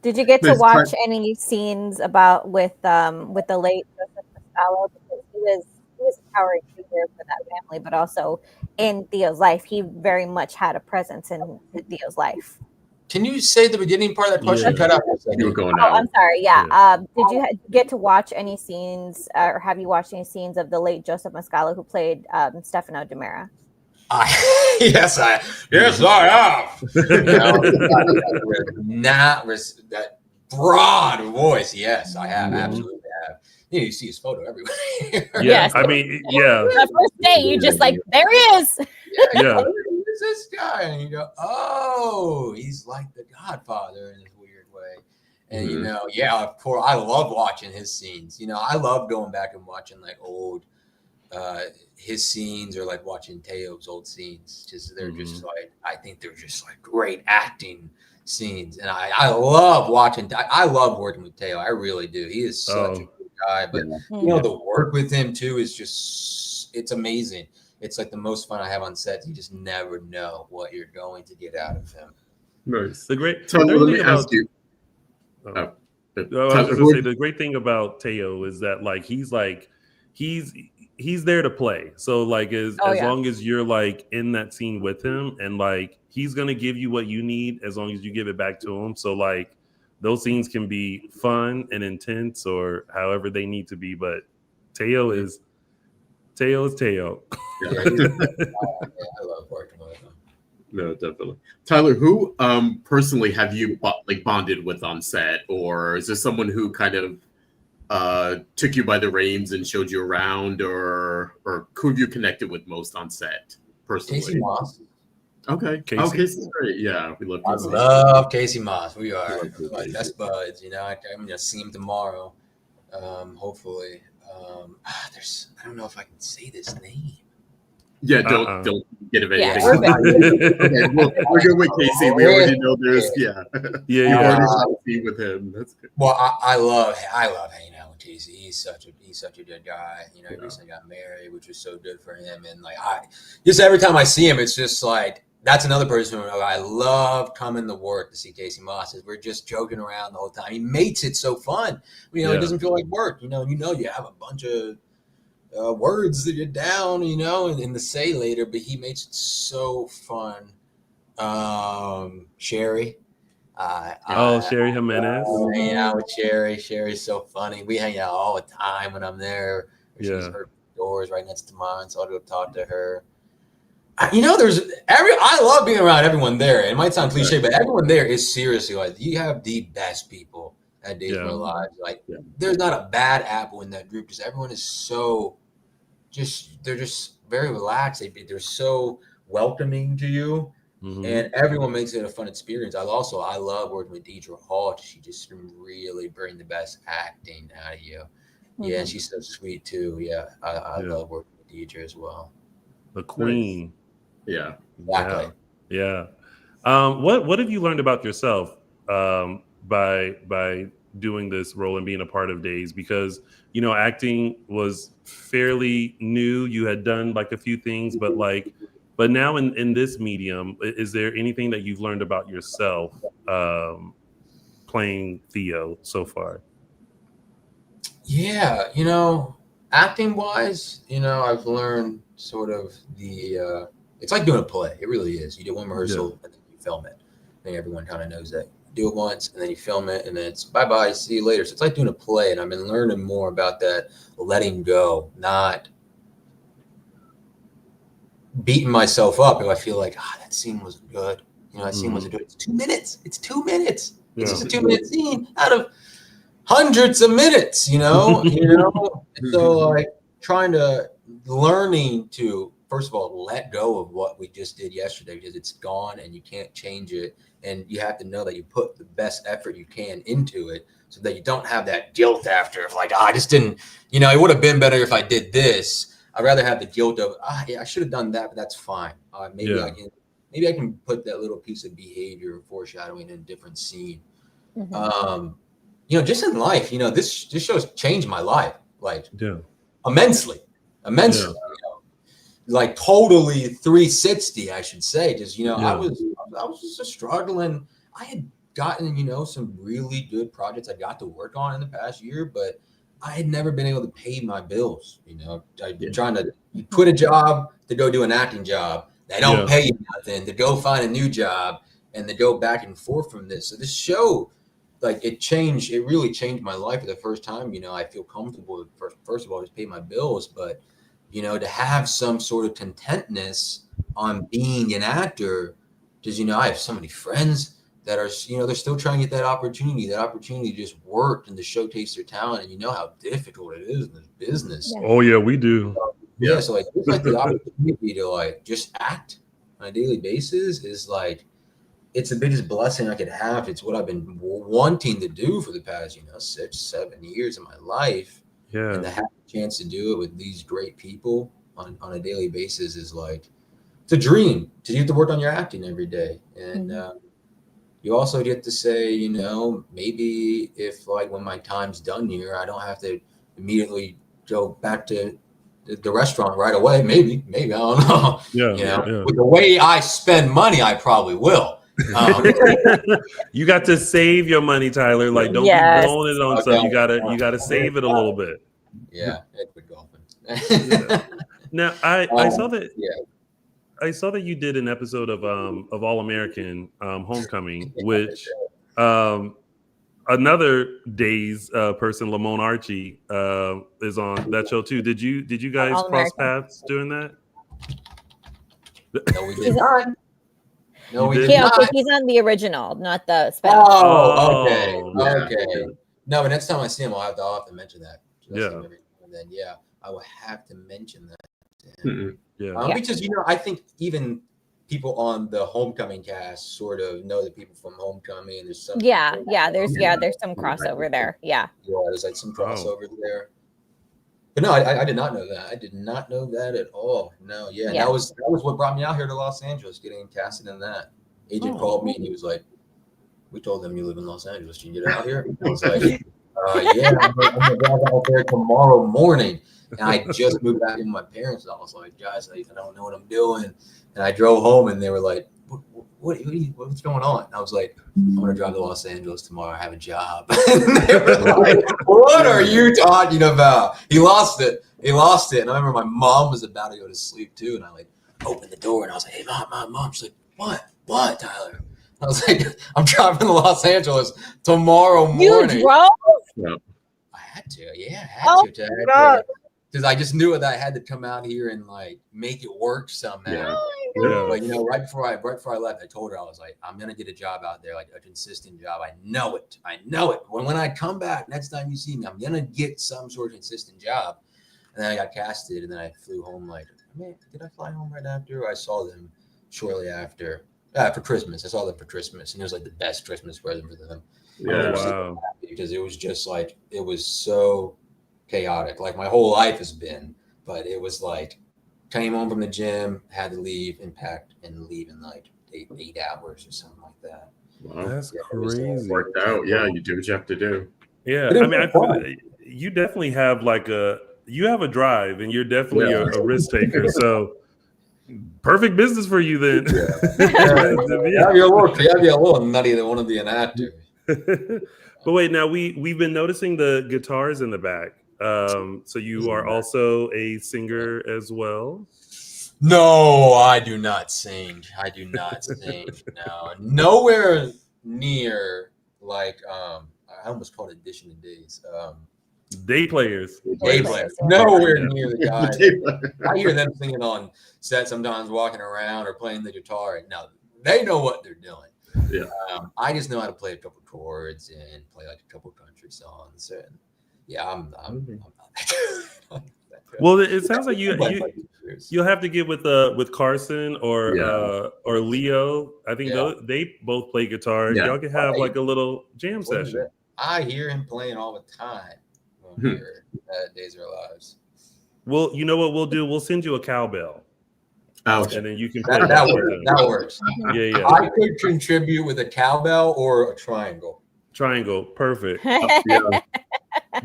Speaker 2: Did you get to watch any scenes about with the late Joseph Mascalo? Because he was a towering figure for that family, but also in Theo's life, he very much had a presence in Theo's life.
Speaker 4: Can you say the beginning part of that question? Cut out for a second.
Speaker 3: You were going
Speaker 2: out. I'm sorry. Yeah. Did you get to watch any scenes, or have you watched any scenes of the late Joseph Mascalo who played Stefano DiMera?
Speaker 4: Yes, I have. That broad voice. Yes, I have. Absolutely have. You see his photo everywhere.
Speaker 1: Yes. I mean,
Speaker 2: The first day, you just like, there he is.
Speaker 1: Yeah.
Speaker 4: Who's this guy? And you go, oh, he's like the Godfather in this weird way. And you know, of course, I love watching his scenes. You know, I love going back and watching like old his scenes or like watching Teo's old scenes. Just they're just like, I think they're just like great acting scenes. And I love watching. I love working with Theo. I really do. He is such a good guy. But you know, the work with him too is just, it's amazing. It's like the most fun I have on set. You just never know what you're going to get out of him.
Speaker 3: Nice.
Speaker 1: The great.
Speaker 3: So let me ask you.
Speaker 1: I was going to say the great thing about Theo is that like he's there to play. So like as long as you're like in that scene with him, and like he's gonna give you what you need as long as you give it back to him. So like those scenes can be fun and intense or however they need to be, but Theo is Theo.
Speaker 4: Yeah, I love working with him.
Speaker 3: No, definitely. Tyler, who personally have you bonded with on set, or is there someone who kind of took you by the reins and showed you around, or who have you connected with most on set personally?
Speaker 4: Casey Moss.
Speaker 3: Okay.
Speaker 1: Casey.
Speaker 3: Oh, Casey's great. Yeah, we love Casey.
Speaker 4: I love Casey Moss. We are like best buds. You know, I'm gonna see him tomorrow. Hopefully. I don't know if I can say this name.
Speaker 3: Yeah, don't get it.
Speaker 2: Yeah,
Speaker 3: We're good with Casey. We already know there's You already shot a scene with him. That's good.
Speaker 4: Well, I love hanging out with Casey. He's such a good guy. You know, he recently got married, which was so good for him. And like just every time I see him, it's just like that's another person who I love coming to work to see Casey Moss. We're just joking around the whole time. He makes it so fun. You know, it doesn't feel like work. You know, you have a bunch of words that you're down, you know, and to say later, but he makes it so fun. Sherry.
Speaker 1: Sherry Jimenez.
Speaker 4: Hanging out with Sherry. Sherry's so funny. We hang out all the time when I'm there. She's her doors right next to mine, so I'll go talk to her. You know, I love being around everyone there. It might sound cliche, but everyone there is seriously like you have the best people at Days of Our Lives. Like there's not a bad apple in that group because everyone is so they're just very relaxed. They're so welcoming to you. Mm-hmm. And everyone makes it a fun experience. I love working with Deidre Hall. She just really bring the best acting out of you. Mm-hmm. Yeah, and she's so sweet too. Yeah, I love working with Deidre as well.
Speaker 1: The queen.
Speaker 3: Yeah,
Speaker 4: exactly.
Speaker 1: Yeah. What have you learned about yourself by doing this role and being a part of Days? Because you know, acting was fairly new. You had done like a few things, but now in this medium, is there anything that you've learned about yourself playing Theo so far?
Speaker 4: Yeah, you know, acting wise, you know, I've learned sort of it's like doing a play. It really is. You do one rehearsal and then you film it. I think everyone kind of knows that. You do it once and then you film it and then it's bye-bye, see you later. So it's like doing a play, and I've been learning more about that letting go, not beating myself up if I feel like, that scene was good. You know, that scene wasn't good. It's 2 minutes. It's 2 minutes. It's just a 2-minute scene out of hundreds of minutes, you know? So like learning to, first of all, let go of what we just did yesterday because it's gone and you can't change it. And you have to know that you put the best effort you can into it so that you don't have that guilt after of like, I just didn't, you know, it would have been better if I did this. I'd rather have the guilt of, I should have done that, but that's fine. Maybe I can put that little piece of behavior foreshadowing in a different scene. Mm-hmm. You know, just in life, you know, this show's changed my life, like immensely. You know, like totally 360, I should say. Just, you know, I was just struggling. I had gotten, you know, some really good projects I got to work on in the past year, but I had never been able to pay my bills. You know, I've been trying to quit a job to go do an acting job. They don't pay you nothing, to go find a new job and to go back and forth from this. So this show, like it really changed my life for the first time. You know, I feel comfortable first of all, just pay my bills, but you know, to have some sort of contentness on being an actor, because, you know, I have so many friends that are, you know, they're still trying to get that opportunity. That opportunity just worked and to showcase their talent. And you know how difficult it is in this business.
Speaker 1: Yeah. Oh yeah, we do.
Speaker 4: So like, it's like the opportunity to like just act on a daily basis is like, it's the biggest blessing I could have. It's what I've been wanting to do for the past, you know, 6-7 years of my life. Yeah. And to have a chance to do it with these great people on a daily basis is like, it's a dream. You have to work on your acting every day. And you also get to say, you know, maybe if like when my time's done here, I don't have to immediately go back to the restaurant right away. Maybe, I don't know. Yeah. You know, with the way I spend money, I probably will.
Speaker 1: You got to save your money, Tyler. Like, don't be blowing it on stuff. You gotta save it a little bit.
Speaker 4: Yeah, quit golfing.
Speaker 1: Now, I saw that. I saw that you did an episode of All American Homecoming, which another Days person, Lamone Archie, is on that show too. Did you guys cross paths doing that?
Speaker 4: No, we did not. No, we did
Speaker 2: not.
Speaker 4: Okay,
Speaker 2: he's on the original, not the spin-off.
Speaker 4: Oh, okay. No, but next time I see him, I'll have to mention that.
Speaker 1: Yeah.
Speaker 4: And then I will have to mention that.
Speaker 3: Mm-hmm.
Speaker 4: Because I think even people on the Homecoming cast sort of know the people from Homecoming, and there's some
Speaker 2: there's some crossover there. Yeah,
Speaker 4: there's like some crossover there. But no, I did not know that. I did not know that at all. No, that was what brought me out here to Los Angeles, getting casted in that. Agent called me and he was like, "We told them you live in Los Angeles. Can you get out here?" I was like, I'm gonna drive out there tomorrow morning. And I just moved back in with my parents. And I was like, guys, I don't know what I'm doing. And I drove home and they were like, what's going on? And I was like, I'm going to drive to Los Angeles tomorrow. I have a job. And they were like, what are you talking about? He lost it. And I remember my mom was about to go to sleep too. And I like opened the door and I was like, hey, mom. She's like, what, Tyler? I was like, I'm driving to Los Angeles tomorrow morning.
Speaker 2: You drove?
Speaker 4: Yeah. I had to. Yeah, I had to. Because I just knew that I had to come out here and like make it work somehow.
Speaker 1: Yeah.
Speaker 4: But right before I left, I told her, I was like, I'm gonna get a job out there, like a consistent job. I know it. When I come back next time you see me, I'm gonna get some sort of consistent job. And then I got casted, and then I flew home. Like, man, did I fly home right after? I saw them shortly after for Christmas. I saw them for Christmas, and it was like the best Christmas present for them.
Speaker 1: Yeah, wow.
Speaker 4: Because it was just like it was so chaotic, like my whole life has been, but it was like came home from the gym, had to leave and packed and leave in like eight hours or something like that.
Speaker 1: Wow. That's crazy.
Speaker 3: Worked out. Yeah, you do what you have to do.
Speaker 1: Yeah, I mean, I feel you definitely have you have a drive, and you're definitely a risk taker. So perfect business for you then.
Speaker 4: Yeah, you're a little nutty that want to be an actor.
Speaker 1: But wait, now we've been noticing the guitars in the back. So you are also a singer as well?
Speaker 4: No, I do not sing. No, nowhere near like I almost called it Dishin Days.
Speaker 1: Day players.
Speaker 4: Nowhere near the guys. I hear them singing on set sometimes, walking around or playing the guitar. Now they know what they're doing.
Speaker 3: Yeah.
Speaker 4: I just know how to play a couple chords and play like a couple country songs. And yeah, I'm not
Speaker 1: well, it sounds like you'll have to get with Carson or Leo. I think they both play guitar. Yeah. Y'all can have like a little jam session.
Speaker 4: I hear him playing all the time here at Days of Our Lives.
Speaker 1: Well, you know what we'll do? We'll send you a cowbell.
Speaker 3: Ouch.
Speaker 1: And then you can play
Speaker 4: that works.
Speaker 1: Yeah.
Speaker 4: I could contribute with a cowbell or a triangle.
Speaker 1: Triangle, perfect.
Speaker 3: Yeah.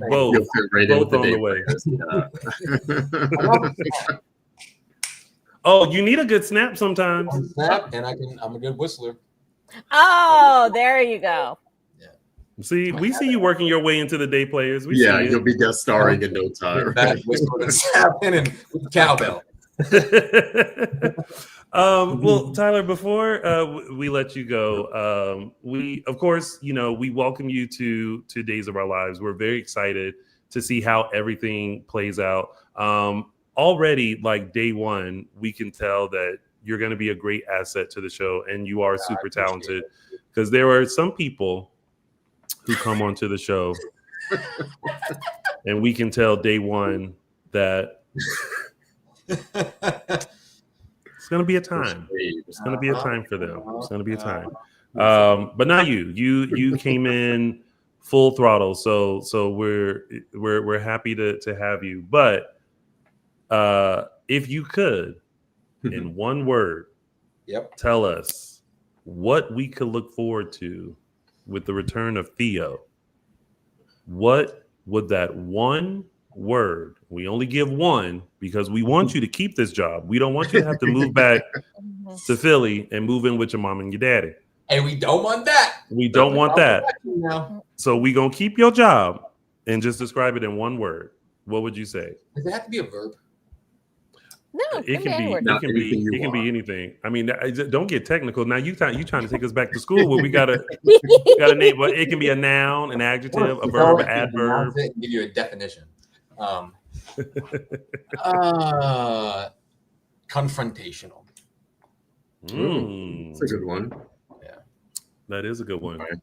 Speaker 1: Both on the way. Oh, you need a good snap sometimes.
Speaker 4: Snap, and I'm a good whistler.
Speaker 2: Oh, there you go.
Speaker 4: Yeah.
Speaker 1: See, we see you working your way into the day players.
Speaker 3: You'll be guest starring in no time.
Speaker 4: Right? Whistling and snapping and with the cowbell.
Speaker 1: Well, Tyler, before we let you go, we of course, we welcome you to Days of Our Lives. We're very excited to see how everything plays out. Already, like day one, we can tell that you're going to be a great asset to the show, and you are super talented. Because there are some people who come onto the show, and we can tell day one that it's going to be a time. It's going to be a time for them. It's going to be a time. But not you. You came in full throttle. So we're happy to have you. But if you could, in one word, tell us what we could look forward to with the return of Theo. What would that one word? We only give one because we want you to keep this job. We don't want you to have to move back to Philly and move in with your mom and your daddy.
Speaker 4: And we don't want that.
Speaker 1: We don't want that. So we gonna keep your job and just describe it in one word. What would you say?
Speaker 4: Does it have to be a verb?
Speaker 2: No,
Speaker 1: it can be anything. I mean, don't get technical. Now you trying to take us back to school where we gotta name. But it can be a noun, an adjective, a verb, an adverb.
Speaker 4: Give you a definition. Confrontational.
Speaker 3: That's a good one.
Speaker 4: Yeah,
Speaker 1: that is a good one.
Speaker 4: Yeah.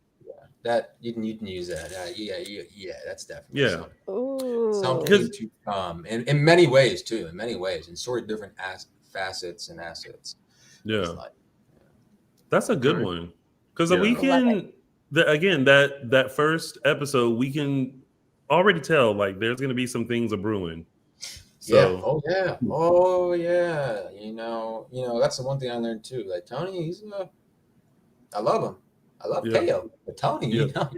Speaker 4: That you can use that. Yeah, that's definitely
Speaker 2: Ooh.
Speaker 4: something to come in many ways too. In many ways, in sort of different facets and assets.
Speaker 1: Yeah,
Speaker 4: Like,
Speaker 1: that's a good one because
Speaker 3: Yeah.
Speaker 1: we can. Again, that first episode, we can already tell like there's going to be some things a brewing. So,
Speaker 4: oh yeah. You know, that's the one thing I learned too. Like Tony, I love him. I love Theo, but Tony, you know,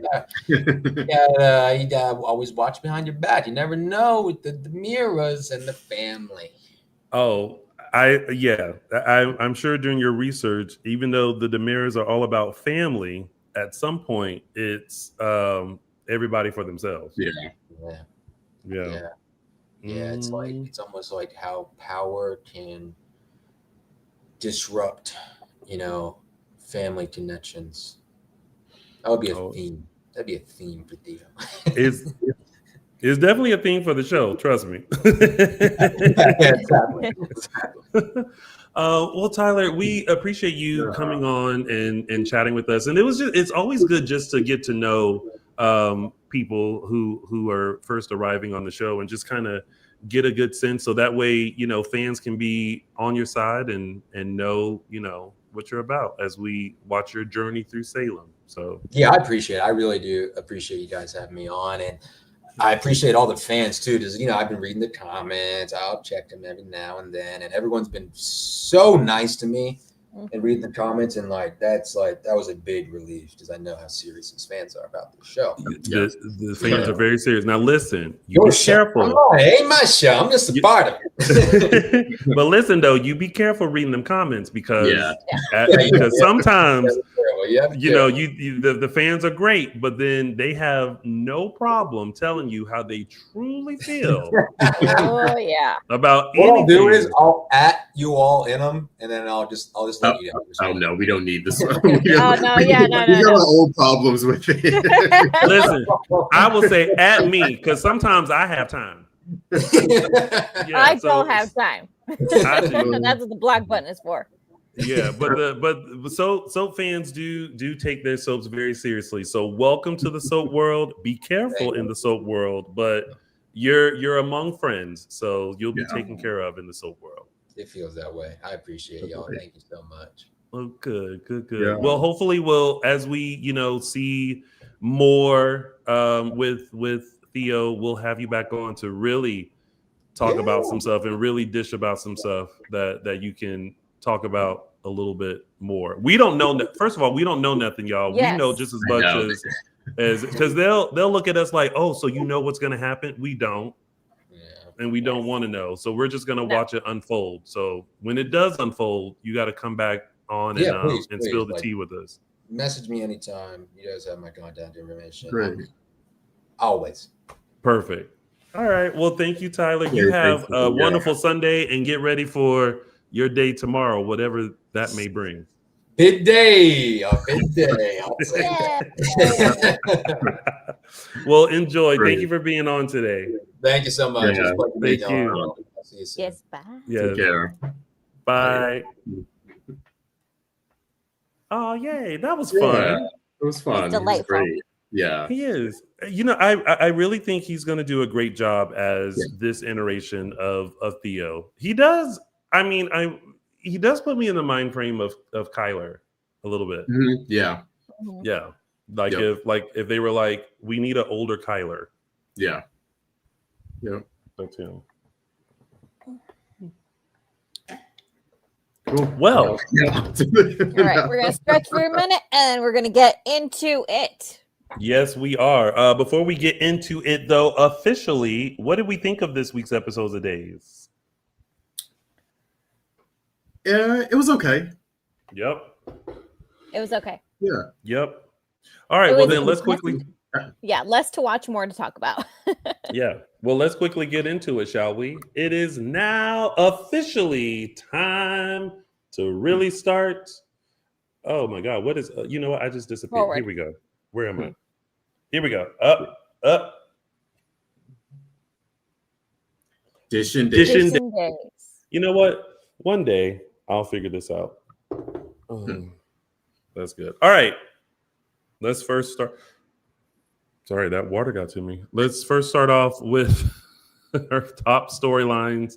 Speaker 4: you gotta always watch behind your back. You never know with the DiMeras and the family.
Speaker 1: Oh, I'm sure during your research, even though the DiMeras are all about family, at some point it's everybody for themselves.
Speaker 4: Yeah. It's like it's almost like how power can disrupt, family connections. That would be a theme. That'd be a theme for Theo.
Speaker 1: It's definitely a theme for the show. Trust me.
Speaker 4: Exactly.
Speaker 1: Well, Tyler, we appreciate you coming on and chatting with us. And it's always good just to get to know people who are first arriving on the show and just kind of get a good sense. So that way, fans can be on your side and know, what you're about as we watch your journey through Salem. So
Speaker 4: yeah, I appreciate it. I really do appreciate you guys having me on, and I appreciate all the fans too. Because I've been reading the comments. I'll check them every now and then, and everyone's been so nice to me and reading the comments. And that was a big relief because I know how serious these fans are about the show.
Speaker 1: The fans are very serious. Now listen, you be careful.
Speaker 4: Come on, it ain't my show. I'm just a part of it.
Speaker 1: But listen though, you be careful reading them comments because sometimes the fans are great, but then they have no problem telling you how they truly feel. About
Speaker 4: what
Speaker 1: anything.
Speaker 4: I'll do is I'll at you all in them, and then I'll just let you know.
Speaker 3: Oh no, we don't need this.
Speaker 2: No.
Speaker 3: We got old problems with it.
Speaker 1: Listen, I will say at me because sometimes I have time.
Speaker 2: I don't have time.
Speaker 1: I do.
Speaker 2: That's what the block button is for.
Speaker 1: Yeah, but soap fans do take their soaps very seriously. So welcome to the soap world. Be careful in the soap world, but you're among friends, so you'll be taken care of in the soap world.
Speaker 4: It feels that way. I appreciate y'all. Thank you so much.
Speaker 1: Oh, good.
Speaker 3: Yeah.
Speaker 1: Well, hopefully as we see more with Theo, we'll have you back on to really talk about some stuff and really dish about some stuff that you can talk about a little bit more. We don't know that. First of all, we don't know nothing, y'all. Yes. We know just as much as because they'll look at us like, oh, so you know what's going to happen? We don't. And we don't want to know. So we're just going to watch it unfold. So when it does unfold, you got to come back on and spill the tea with us.
Speaker 4: Message me anytime. You guys have my contact information.
Speaker 3: Great.
Speaker 4: Always.
Speaker 1: Perfect. All right. Well, thank you, Tyler. You have a wonderful Sunday and get ready for your day tomorrow, whatever that may bring.
Speaker 4: Big day. A big day. I'll say that.
Speaker 1: Well, enjoy. Great. Thank you for being on today.
Speaker 4: Thank you so much.
Speaker 1: Yeah. Thank you.
Speaker 4: I'll see you soon.
Speaker 2: Yes, bye.
Speaker 1: Yeah.
Speaker 3: Take care.
Speaker 1: Bye. Oh, yay. That was fun.
Speaker 3: It was fun.
Speaker 2: It's delightful.
Speaker 3: Great. Yeah.
Speaker 1: He is. I really think he's going to do a great job as this iteration of Theo. He does. I mean, he does put me in the mind frame of Kyler a little bit.
Speaker 3: Mm-hmm. Yeah.
Speaker 1: Yeah. If they were like, we need an older Kyler.
Speaker 3: Yeah. Yeah.
Speaker 1: That's him.
Speaker 3: Cool.
Speaker 1: Well.
Speaker 2: All right. We're going to stretch for a minute and we're going to get into it.
Speaker 1: Yes, we are. Before we get into it, though, officially, what did we think of this week's episodes of Days?
Speaker 3: It was okay.
Speaker 1: Yep.
Speaker 2: It was okay.
Speaker 3: Yeah.
Speaker 1: Yep. All right. Well, then let's quickly.
Speaker 2: Yeah, less to watch, more to talk about.
Speaker 1: Yeah. Well, let's quickly get into it, shall we? It is now officially time to really start. Oh my God. What is, you know what? I just disappeared.
Speaker 2: Forward.
Speaker 1: Here we go. Where am I? Here we go. Up.
Speaker 3: Dishin Days.
Speaker 1: You know what? One day I'll figure this out. That's good. All right. Let's first start. Sorry, that water got to me. Let's first start off with our top storylines.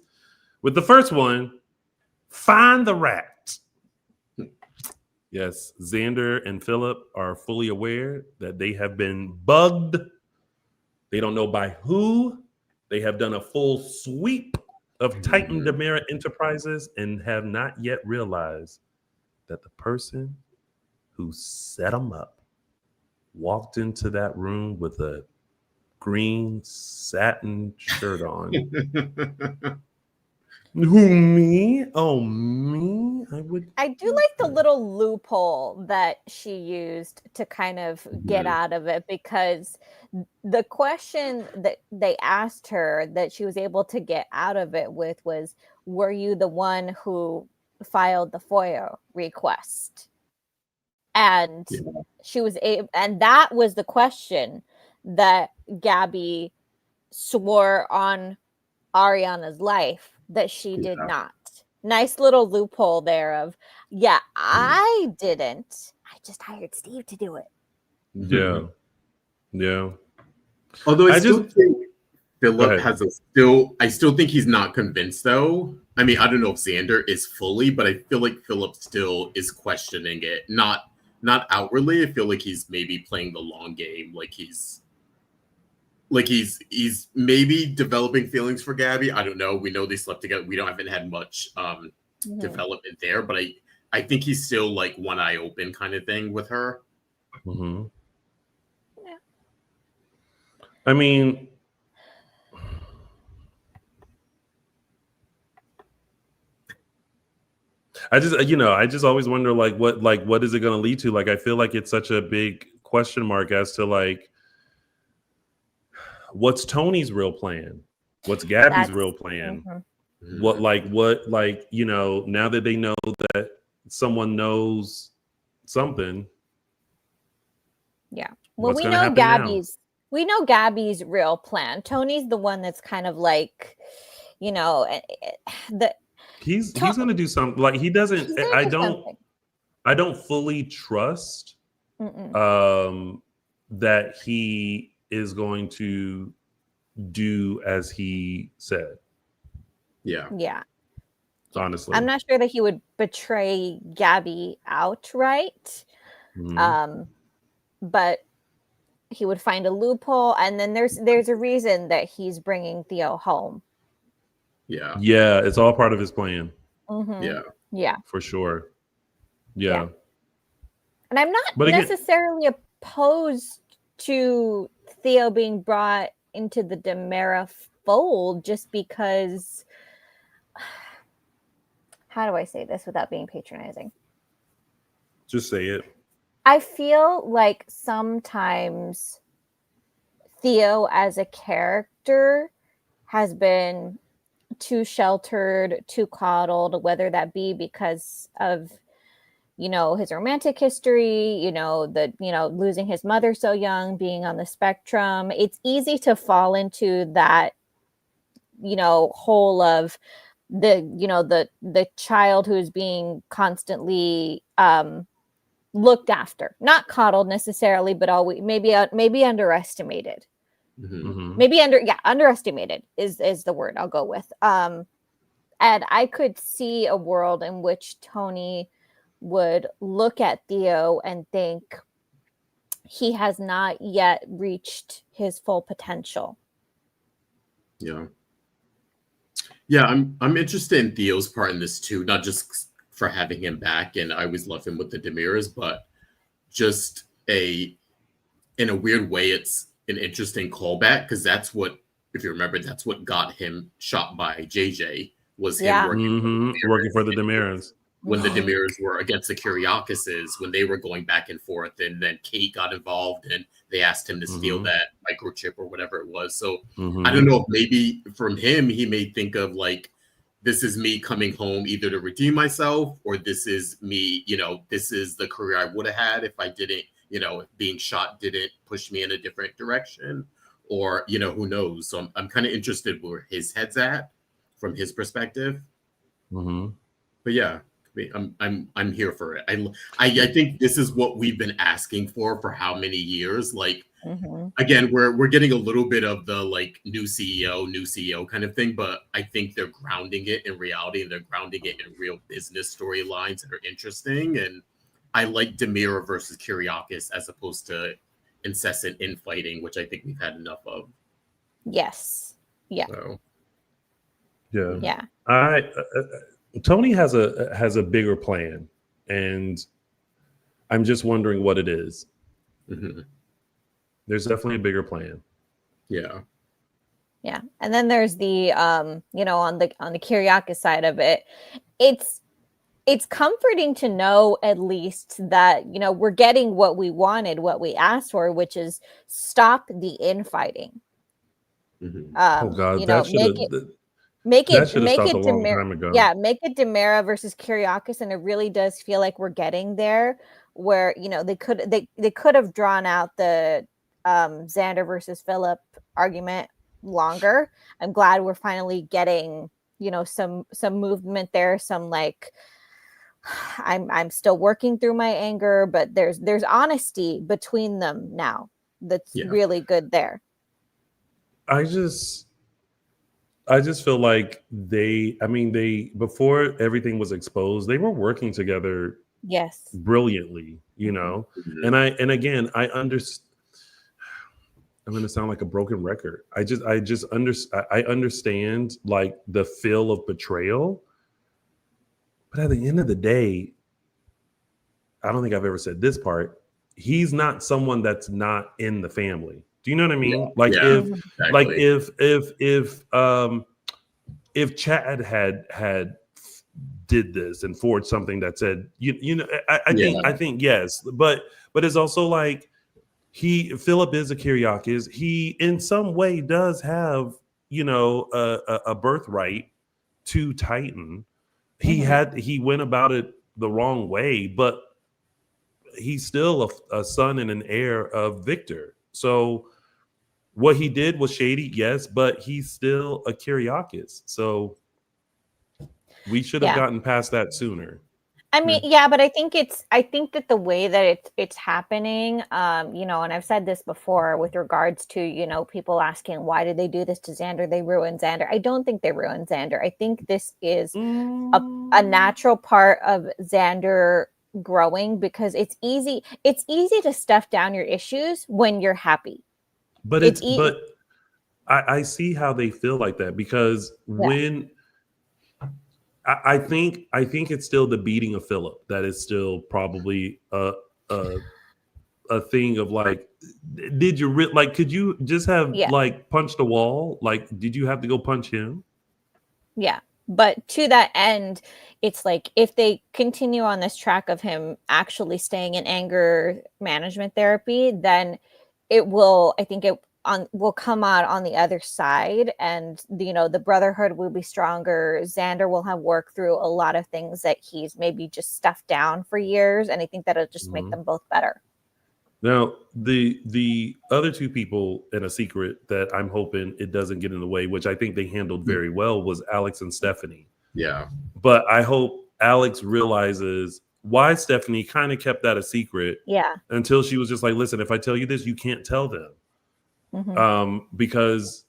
Speaker 1: With the first one, find the rat. Yes, Xander and Philip are fully aware that they have been bugged. They don't know by who. They have done a full sweep of Titan DiMera Enterprises and have not yet realized that the person who set them up walked into that room with a green satin shirt on. Who, me? Oh, me?
Speaker 2: I do like the little loophole that she used to kind of get out of it, because the question that they asked her that she was able to get out of it with was, were you the one who filed the FOIA request? And she was able, and that was the question that Gabby swore on Ariana's life that she did not. Nice little loophole there of, I didn't. I just hired Steve to do it.
Speaker 1: Yeah. Yeah.
Speaker 3: Although I still think Philip has I still think he's not convinced though. I mean, I don't know if Xander is fully, but I feel like Philip still is questioning it. Not outwardly. I feel like he's maybe playing the long game. Like he's maybe developing feelings for Gabby. I don't know. We know they slept together. We haven't had much development there, but I think he's still like one eye open kind of thing with her.
Speaker 1: Mm-hmm. Yeah. I mean, I just always wonder what is it going to lead to? Like, I feel like it's such a big question mark as to like, what's Tony's real plan? What's Gabby's real plan? What now that they know that someone knows something.
Speaker 2: Yeah. Well, we know Gabby's real plan. Tony's the one that's kind of like, he's
Speaker 1: going to do something. Like he doesn't. I don't fully trust that he is going to do as he said.
Speaker 2: Yeah.
Speaker 1: Honestly,
Speaker 2: I'm not sure that he would betray Gabby outright. But he would find a loophole, and then there's a reason that he's bringing Theo home.
Speaker 1: Yeah, it's all part of his plan. Yeah, for sure. Yeah.
Speaker 2: And I'm not necessarily opposed to Theo being brought into the DiMera fold, just because, how do I say this without being patronizing?
Speaker 1: Just say it.
Speaker 2: I feel like sometimes Theo as a character has been too sheltered, too coddled, whether that be because of, his romantic history, losing his mother so young, being on the spectrum. It's easy to fall into that, hole of the child who is being constantly looked after, not coddled necessarily, but always maybe underestimated. Underestimated is the word I'll go with. And I could see a world in which Tony would look at Theo and think he has not yet reached his full potential.
Speaker 3: Yeah, I'm interested in Theo's part in this too, not just for having him back, and I always love him with the DiMeras, but just in a weird way, it's an interesting callback, because that's what, if you remember, that's what got him shot by JJ, was him
Speaker 1: working for the DiMeras.
Speaker 3: When the DiMeras were against the Kyriakises, when they were going back and forth, and then Kate got involved and they asked him to steal that microchip or whatever it was. So I don't know if maybe from him, he may think of like, this is me coming home either to redeem myself, or this is me, this is the career I would have had if I didn't, if being shot didn't push me in a different direction, or, who knows. So I'm kind of interested where his head's at from his perspective. But yeah, I'm here for it. I think this is what we've been asking for how many years? Like, again, we're getting a little bit of the like new CEO kind of thing, but I think they're grounding it in reality and they're grounding it in real business storylines that are interesting. And I like DiMera versus Kyriakis as opposed to incessant infighting, which I think we've had enough of.
Speaker 2: Yes. Yeah.
Speaker 3: So.
Speaker 2: Yeah.
Speaker 1: Tony has a bigger plan, and I'm just wondering what it is. There's definitely a bigger plan.
Speaker 2: Yeah. And then there's the on the Kyriakis side of it, it's comforting to know at least that we're getting what we wanted, what we asked for, which is stop the infighting.
Speaker 1: Oh God, that should have stopped a long time ago.
Speaker 2: Yeah, make it DiMera versus Kyriakis, and it really does feel like we're getting there. Where they could have drawn out the Xander versus Philip argument longer. I'm glad we're finally getting some movement there. Some like I'm still working through my anger, but there's honesty between them now. That's really good there.
Speaker 1: I just feel like they before everything was exposed, they were working together brilliantly, and I understand. I'm going to sound like a broken record. I understand like the feel of betrayal, but at the end of the day, I don't think I've ever said this part. He's not someone that's not in the family. Do you know what I mean? If Chad had did this and forged something that said, I think yes, but it's also like Philip is a Kyriakis. He in some way does have a birthright to Titan. He went about it the wrong way, but he's still a son and an heir of Victor. So what he did was shady, yes, but he's still a Kyriakis. So we should have gotten past that sooner.
Speaker 2: I mean, but I think that the way that it's happening, and I've said this before with regards to, people asking, why did they do this to Xander? They ruined Xander. I don't think they ruined Xander. I think this is a natural part of Xander growing, because it's easy to stuff down your issues when you're happy.
Speaker 1: But I see how they feel like that, because when I think it's still the beating of Philip that is still probably a thing of like, did you could you just have like punched a wall? Like, did you have to go punch him?
Speaker 2: Yeah. But to that end, it's like if they continue on this track of him actually staying in anger management therapy, then will come out on the other side, and the brotherhood will be stronger. Xander will have worked through a lot of things that he's maybe just stuffed down for years, and I think that'll just make them both better.
Speaker 1: Now, the other two people in a secret that I'm hoping it doesn't get in the way, which I think they handled very well, was Alex and Stephanie.
Speaker 3: Yeah.
Speaker 1: But I hope Alex realizes why Stephanie kind of kept that a secret until she was just like, listen, if I tell you this, you can't tell them. Because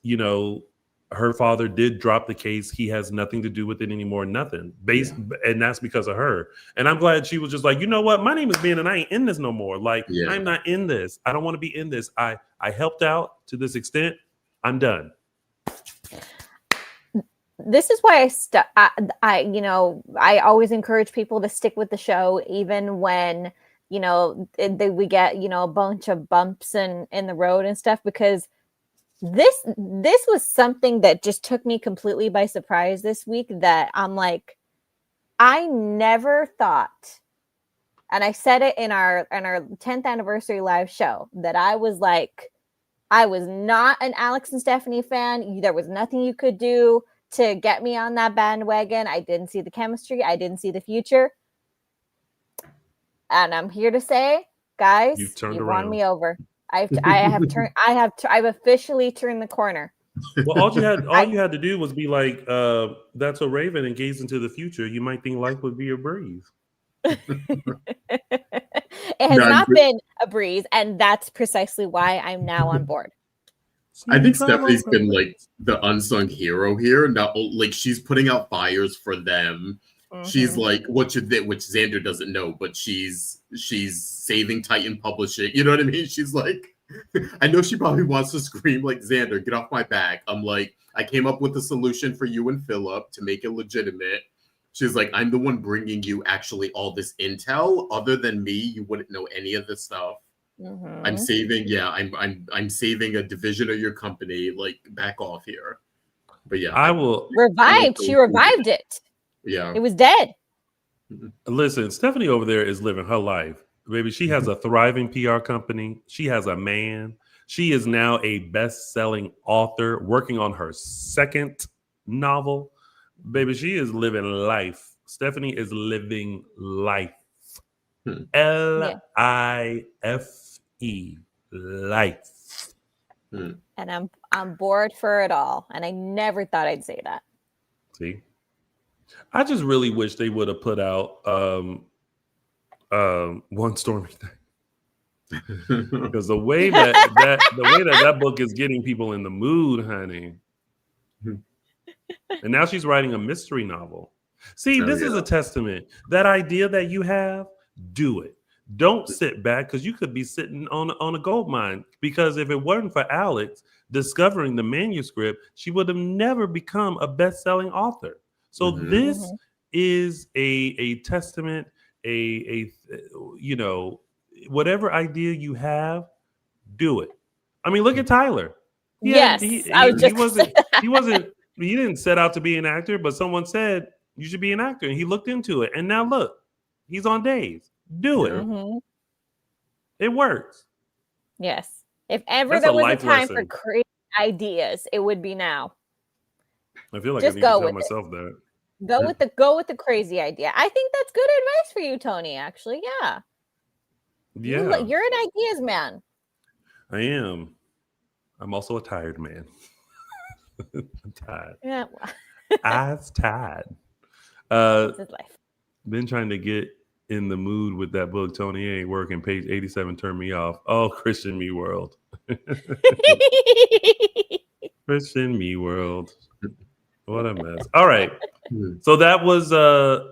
Speaker 1: her father did drop the case. He has nothing to do with it anymore. Nothing. And that's because of her. And I'm glad she was just like, you know what? My name is Ben and I ain't in this no more. Like, I'm not in this. I don't want to be in this. I helped out to this extent. I'm done.
Speaker 2: This is why I always encourage people to stick with the show, even when we get a bunch of bumps in the road and stuff, because this was something that just took me completely by surprise this week, that I'm like, I never thought, and I said it in our 10th anniversary live show, that I was not an Alex and Stephanie fan. There was nothing you could do to get me on that bandwagon. I didn't see the chemistry. I didn't see the future. And I'm here to say, guys, you won me over. I've officially turned the corner.
Speaker 1: Well, all you had to do was be like, "That's a raven," and gaze into the future. You might think life would be a breeze.
Speaker 2: It has not been a breeze, and that's precisely why I'm now on board.
Speaker 3: I think Stephanie's been like the unsung hero here. Now, like she's putting out fires for them. She's like, which Xander doesn't know, but she's saving Titan Publishing. You know what I mean? She's like, I know she probably wants to scream like, Xander, get off my back. I'm like, I came up with a solution for you and Philip to make it legitimate. She's like, I'm the one bringing you actually all this intel. Other than me, you wouldn't know any of this stuff. I'm saving, I'm saving a division of your company. Like, back off here. But yeah,
Speaker 1: I will
Speaker 2: revived. She revived it.
Speaker 3: Yeah,
Speaker 2: it was dead.
Speaker 1: Listen, Stephanie over there is living her life, baby. She has a thriving PR company. She has a man. She is now a best-selling author, working on her second novel. Baby, she is living life. Stephanie is living life. L-I-F-E, life.
Speaker 2: And I'm bored for it all. And I never thought I'd say that.
Speaker 1: See? I just really wish they would have put out One Stormy Thing. Because the way that book is getting people in the mood, honey. And now she's writing a mystery novel. See, this is a testament. That idea that you have, do it. Don't sit back, because you could be sitting on a gold mine. Because if it weren't for Alex discovering the manuscript, she would have never become a best-selling author. So this is a testament, whatever idea you have, do it. I mean, look at Tyler. He didn't set out to be an actor, but someone said you should be an actor, and he looked into it, and now look, he's on Days. Do it. It works.
Speaker 2: Yes. If ever there was a time for creative ideas, it would be now.
Speaker 1: I feel like
Speaker 2: just
Speaker 1: I need to tell myself that.
Speaker 2: Go with the crazy idea. I think that's good advice for you, Tony. Actually, yeah.
Speaker 1: Yeah.
Speaker 2: You're an ideas man.
Speaker 1: I am. I'm also a tired man. I'm tired.
Speaker 2: Yeah.
Speaker 1: Eyes tired.
Speaker 2: It's his life.
Speaker 1: Been trying to get in the mood with that book. Tony ain't working. Page 87 turned me off. Oh, Christian Me World. Christian Me World. What a mess. All right. So that was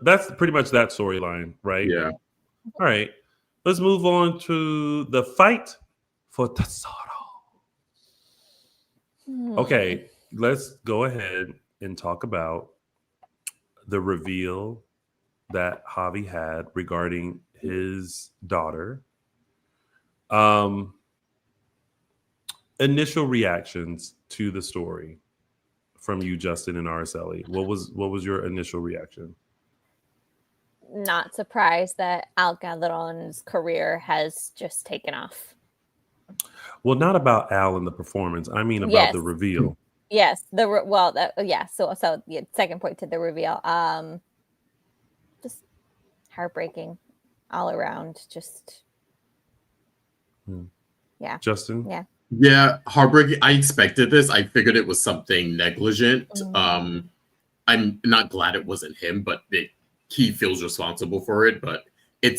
Speaker 1: that's pretty much that storyline, right?
Speaker 3: Yeah.
Speaker 1: All right. Let's move on to the fight for Tesoro. Okay, let's go ahead and talk about the reveal that Javi had regarding his daughter. Initial reactions to the story from you, Justin and Araceli. What was your initial reaction?
Speaker 2: Not surprised that Al Calderon's career has just taken off.
Speaker 1: Well, not about Al and the performance. I mean about the reveal.
Speaker 2: Yes, So the second point to the reveal. Just heartbreaking all around. Just yeah.
Speaker 1: Justin?
Speaker 2: Yeah.
Speaker 3: Yeah, heartbreaking. I expected this. I figured it was something negligent. I'm not glad it wasn't him, but he feels responsible for it. But it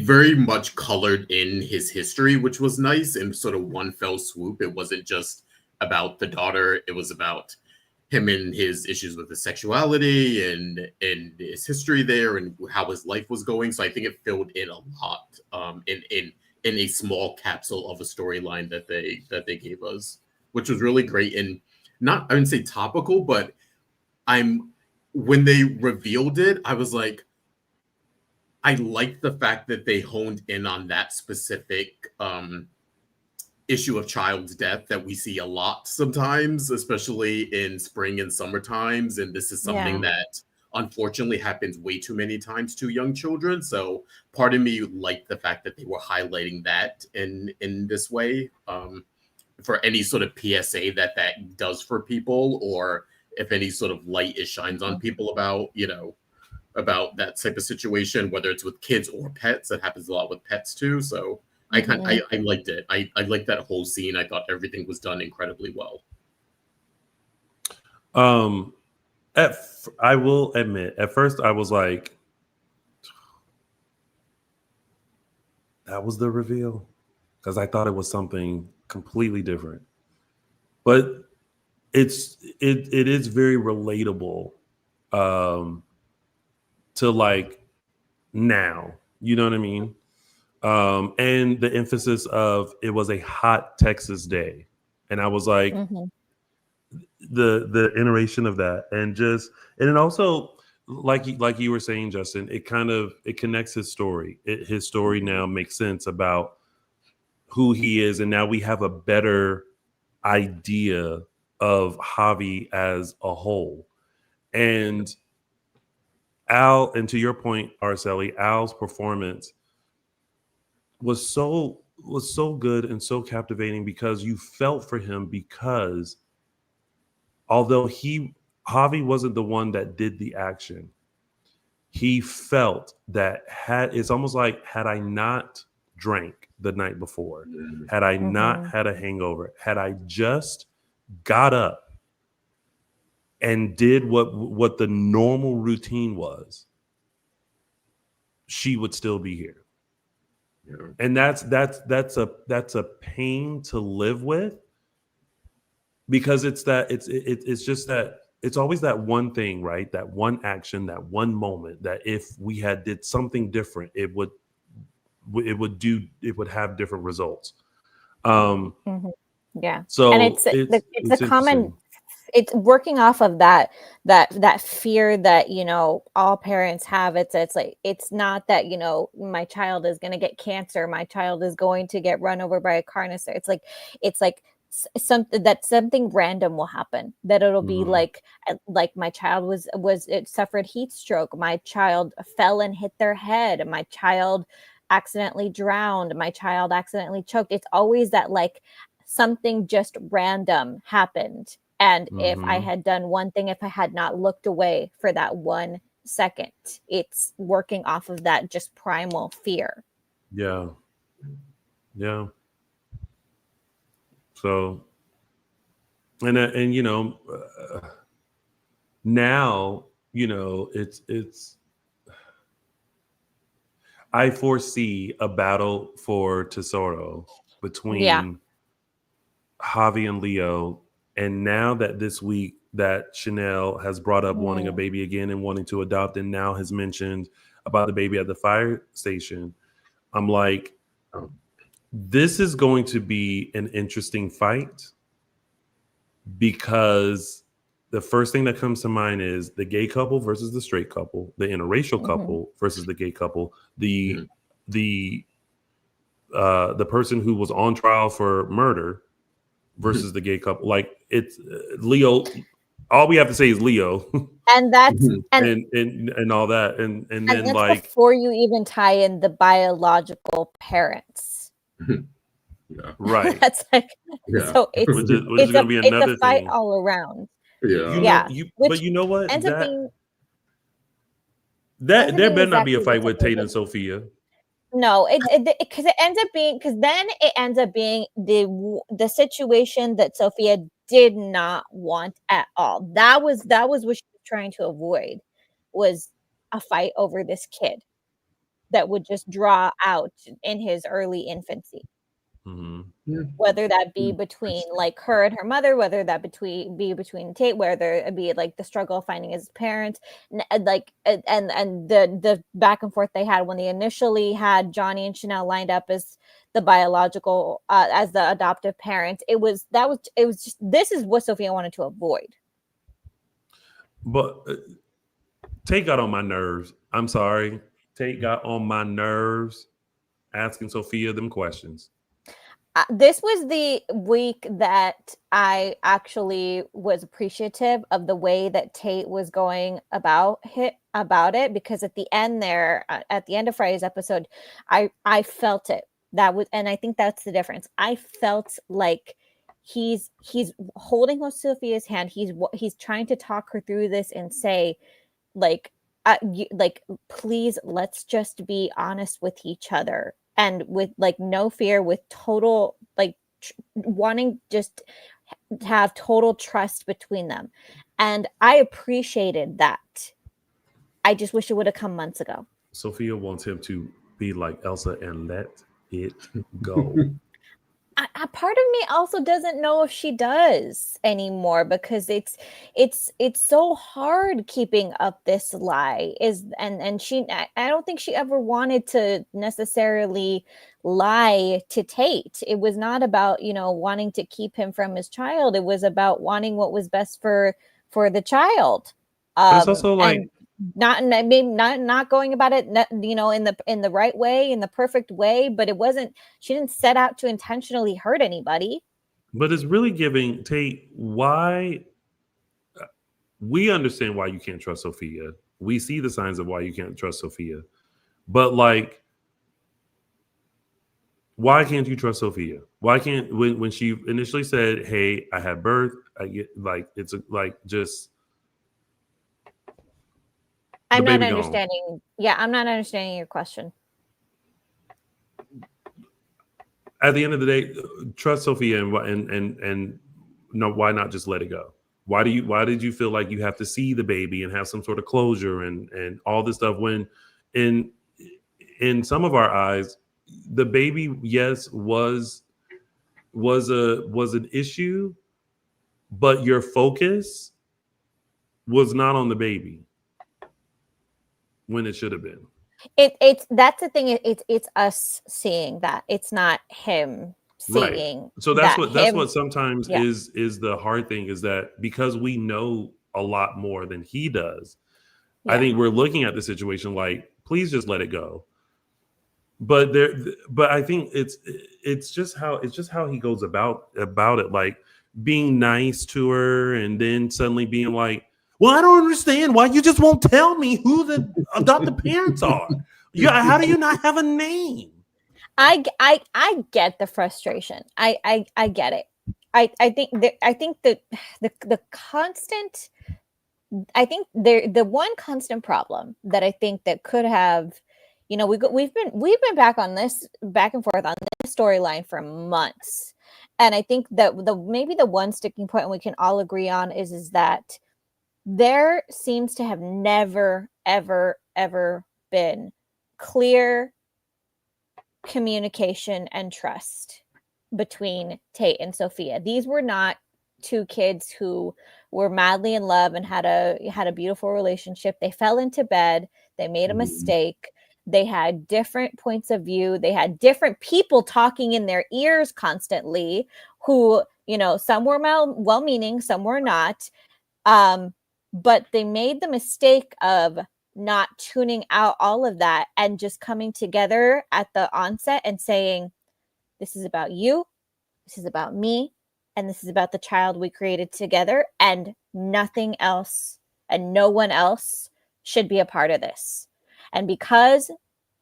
Speaker 3: very much colored in his history, which was nice, in sort of one fell swoop. It wasn't just about the daughter. It was about him and his issues with his sexuality and his history there and how his life was going. So I think it filled in a lot in a small capsule of a storyline that they gave us, which was really great and not, I wouldn't say topical, but when they revealed it, I was like, I like the fact that they honed in on that specific issue of child's death that we see a lot sometimes, especially in spring and summer times. And this is something that unfortunately happens way too many times to young children. So part of me liked the fact that they were highlighting that in this way, for any sort of PSA that does for people, or if any sort of light it shines on people about that type of situation, whether it's with kids or pets. That happens a lot with pets too. So I liked it. I liked that whole scene. I thought everything was done incredibly well.
Speaker 1: I will admit, at first I was like, that was the reveal, because I thought it was something completely different. But it is very relatable to like now, you know what I mean? And the emphasis of it was a hot Texas day, and I was like, the iteration of that, and it also, like you were saying, Justin, it connects his story. His story now makes sense about who he is, and now we have a better idea of Javi as a whole. And Al, and to your point, Araceli, Al's performance was so good and so captivating, because you felt for him, because although Javi wasn't the one that did the action, he felt that it's almost like, had I not drank the night before, had I not had a hangover, had I just got up and did what the normal routine was, she would still be here. Yeah. And that's a pain to live with, because it's just that it's always that one thing, right? That one action, that one moment, that if we had did something different, it would have different results.
Speaker 2: Yeah.
Speaker 1: So
Speaker 2: and it's a common, it's working off of that fear that, you know, all parents have. It's like, it's not that, you know, my child is going to get cancer, my child is going to get run over by a car. It's like something random will happen, that it'll be like my child it suffered heat stroke, my child fell and hit their head, my child accidentally drowned, my child accidentally choked. It's always that, like, something just random happened. And if I had done one thing, if I had not looked away for that 1 second, it's working off of that just primal fear.
Speaker 1: Yeah. Yeah. So, and you know, now, you know, it's, I foresee a battle for Tesoro between Javi and Leo. And now that this week that Chanel has brought up wanting a baby again and wanting to adopt, and now has mentioned about the baby at the fire station, I'm like, this is going to be an interesting fight, because the first thing that comes to mind is the gay couple versus the straight couple, the interracial couple versus the gay couple, the person who was on trial for murder versus the gay couple. Like, it's Leo. All we have to say is Leo,
Speaker 2: and that's
Speaker 1: and all that, and then
Speaker 2: that's
Speaker 1: like,
Speaker 2: before you even tie in the biological parents.
Speaker 1: Right.
Speaker 2: That's like, so it's
Speaker 1: going to be another
Speaker 2: it's a fight
Speaker 1: thing
Speaker 2: all around.
Speaker 1: But you know what?
Speaker 2: Ends up being,
Speaker 1: there better not be a fight with Tate and Sophia.
Speaker 2: No, because it ends up being, because then it ends up being the situation that Sophia did not want at all. That was what she was trying to avoid, was a fight over this kid that would just draw out in his early infancy. Whether that be between like her and her mother, whether that be between Tate, whether it be like the struggle of finding his parents, like and the back and forth they had when they initially had Johnny and Chanel lined up as the biological as the adoptive parents. It was just, this is what Sophia wanted to avoid.
Speaker 1: But Tate got on my nerves. I'm sorry, Tate got on my nerves asking Sophia them questions.
Speaker 2: This was the week that I actually was appreciative of the way that Tate was going about it, because at the end there, at the end of Friday's episode, I felt it. That was, and I think that's the difference. I felt like he's holding Sophia's hand. He's trying to talk her through this and say, like, please, let's just be honest with each other. And with like no fear, with total like wanting just have total trust between them. And I appreciated that. I just wish it would have come months ago.
Speaker 1: Sophia wants him to be like Elsa and let it go.
Speaker 2: A part of me also doesn't know if she does anymore, because it's so hard keeping up this lie. And she, I don't think she ever wanted to necessarily lie to Tate. It was not about, wanting to keep him from his child. It was about wanting what was best for the child.
Speaker 1: But it's also like,
Speaker 2: not going about it, in the right way, in the perfect way, but she didn't set out to intentionally hurt anybody.
Speaker 1: But it's really giving Tate why. We understand why you can't trust Sophia. We see the signs of why you can't trust Sophia. But like, why can't you trust Sophia? Why can't, when she initially said, "Hey, I had birth," I get like, it's just.
Speaker 2: I'm not understanding. Yeah, I'm not understanding your question.
Speaker 1: At the end of the day, trust Sophia, and no, why not just let it go? Why did you feel like you have to see the baby and have some sort of closure and all this stuff, when in some of our eyes, the baby, yes, was an issue, but your focus was not on the baby when it should have been.
Speaker 2: That's the thing. It's us seeing that. It's not him seeing.
Speaker 1: Right. So that's what sometimes is the hard thing, is that because we know a lot more than he does, I think we're looking at the situation like, please just let it go. But I think it's just how he goes about it, like being nice to her and then suddenly being like, well, I don't understand why you just won't tell me who the adopted parents are. How do you not have a name?
Speaker 2: I get the frustration. I get it. I think the constant. I think the one constant problem that I think that could have, we've been back and forth on this storyline for months, and I think that maybe the one sticking point we can all agree on is that there seems to have never, ever, ever been clear communication and trust between Tate and Sophia. These were not two kids who were madly in love and had a beautiful relationship. They fell into bed. They made a mistake. They had different points of view. They had different people talking in their ears constantly, who, some were well-meaning, some were not. But they made the mistake of not tuning out all of that and just coming together at the onset and saying, this is about you, this is about me, and this is about the child we created together, and nothing else and no one else should be a part of this. And because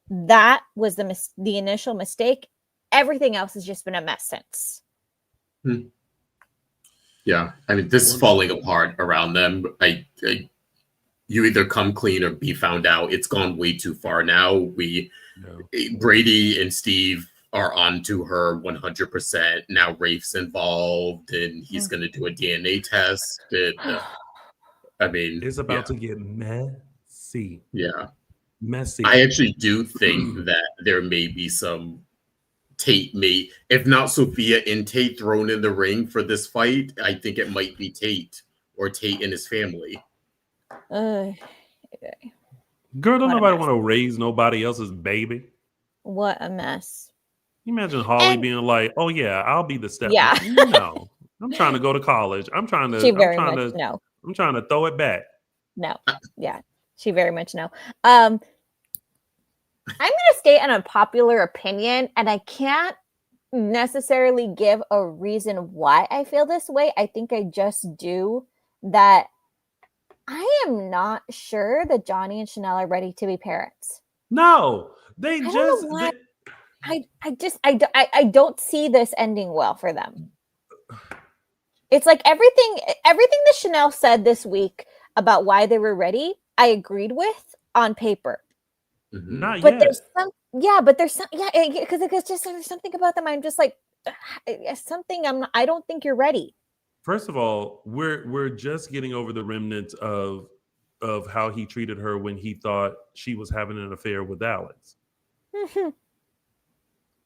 Speaker 2: that was the initial mistake, everything else has just been a mess since.
Speaker 3: Yeah, I mean, this is falling apart around them. You either come clean or be found out. It's gone way too far now. Brady and Steve are on to her 100%. Now Rafe's involved, and he's going to do a DNA test. And, I mean,
Speaker 1: it's about to get messy.
Speaker 3: Yeah,
Speaker 1: messy.
Speaker 3: I actually do think that there may be some Tate, if not Sophia and Tate, thrown in the ring for this fight. I think it might be Tate or Tate and his family.
Speaker 1: Girl, don't nobody want to raise nobody else's baby.
Speaker 2: What a mess.
Speaker 1: You imagine Holly being like, "Oh yeah, I'll be the stepmom."
Speaker 2: Yeah.
Speaker 1: No, I'm trying to go to college. I'm trying to throw it back.
Speaker 2: No. Yeah. She very much no. I'm going to state an unpopular opinion, and I can't necessarily give a reason why I feel this way. I think I just do. That I am not sure that Johnny and Chanel are ready to be parents.
Speaker 1: No,
Speaker 2: I don't see this ending well for them. It's like everything that Chanel said this week about why they were ready, I agreed with on paper.
Speaker 1: Not
Speaker 2: but
Speaker 1: yet.
Speaker 2: There's because there's something about them. I'm just like, something. I don't think you're ready.
Speaker 1: First of all, we're just getting over the remnants of how he treated her when he thought she was having an affair with Alex.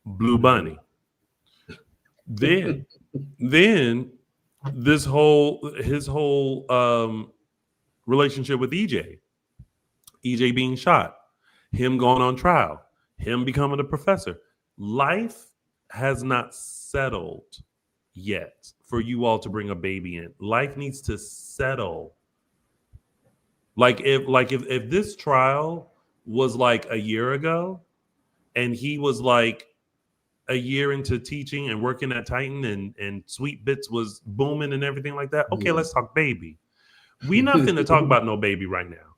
Speaker 1: Blue Bunny. Then his whole relationship with EJ being shot, him going on trial, him becoming a professor. Life has not settled yet for you all to bring a baby in. Life needs to settle. Like if this trial was like a year ago and he was like a year into teaching and working at Titan and Sweet Bits was booming and everything like that. Okay, let's talk baby. We not finna talk about no baby right now.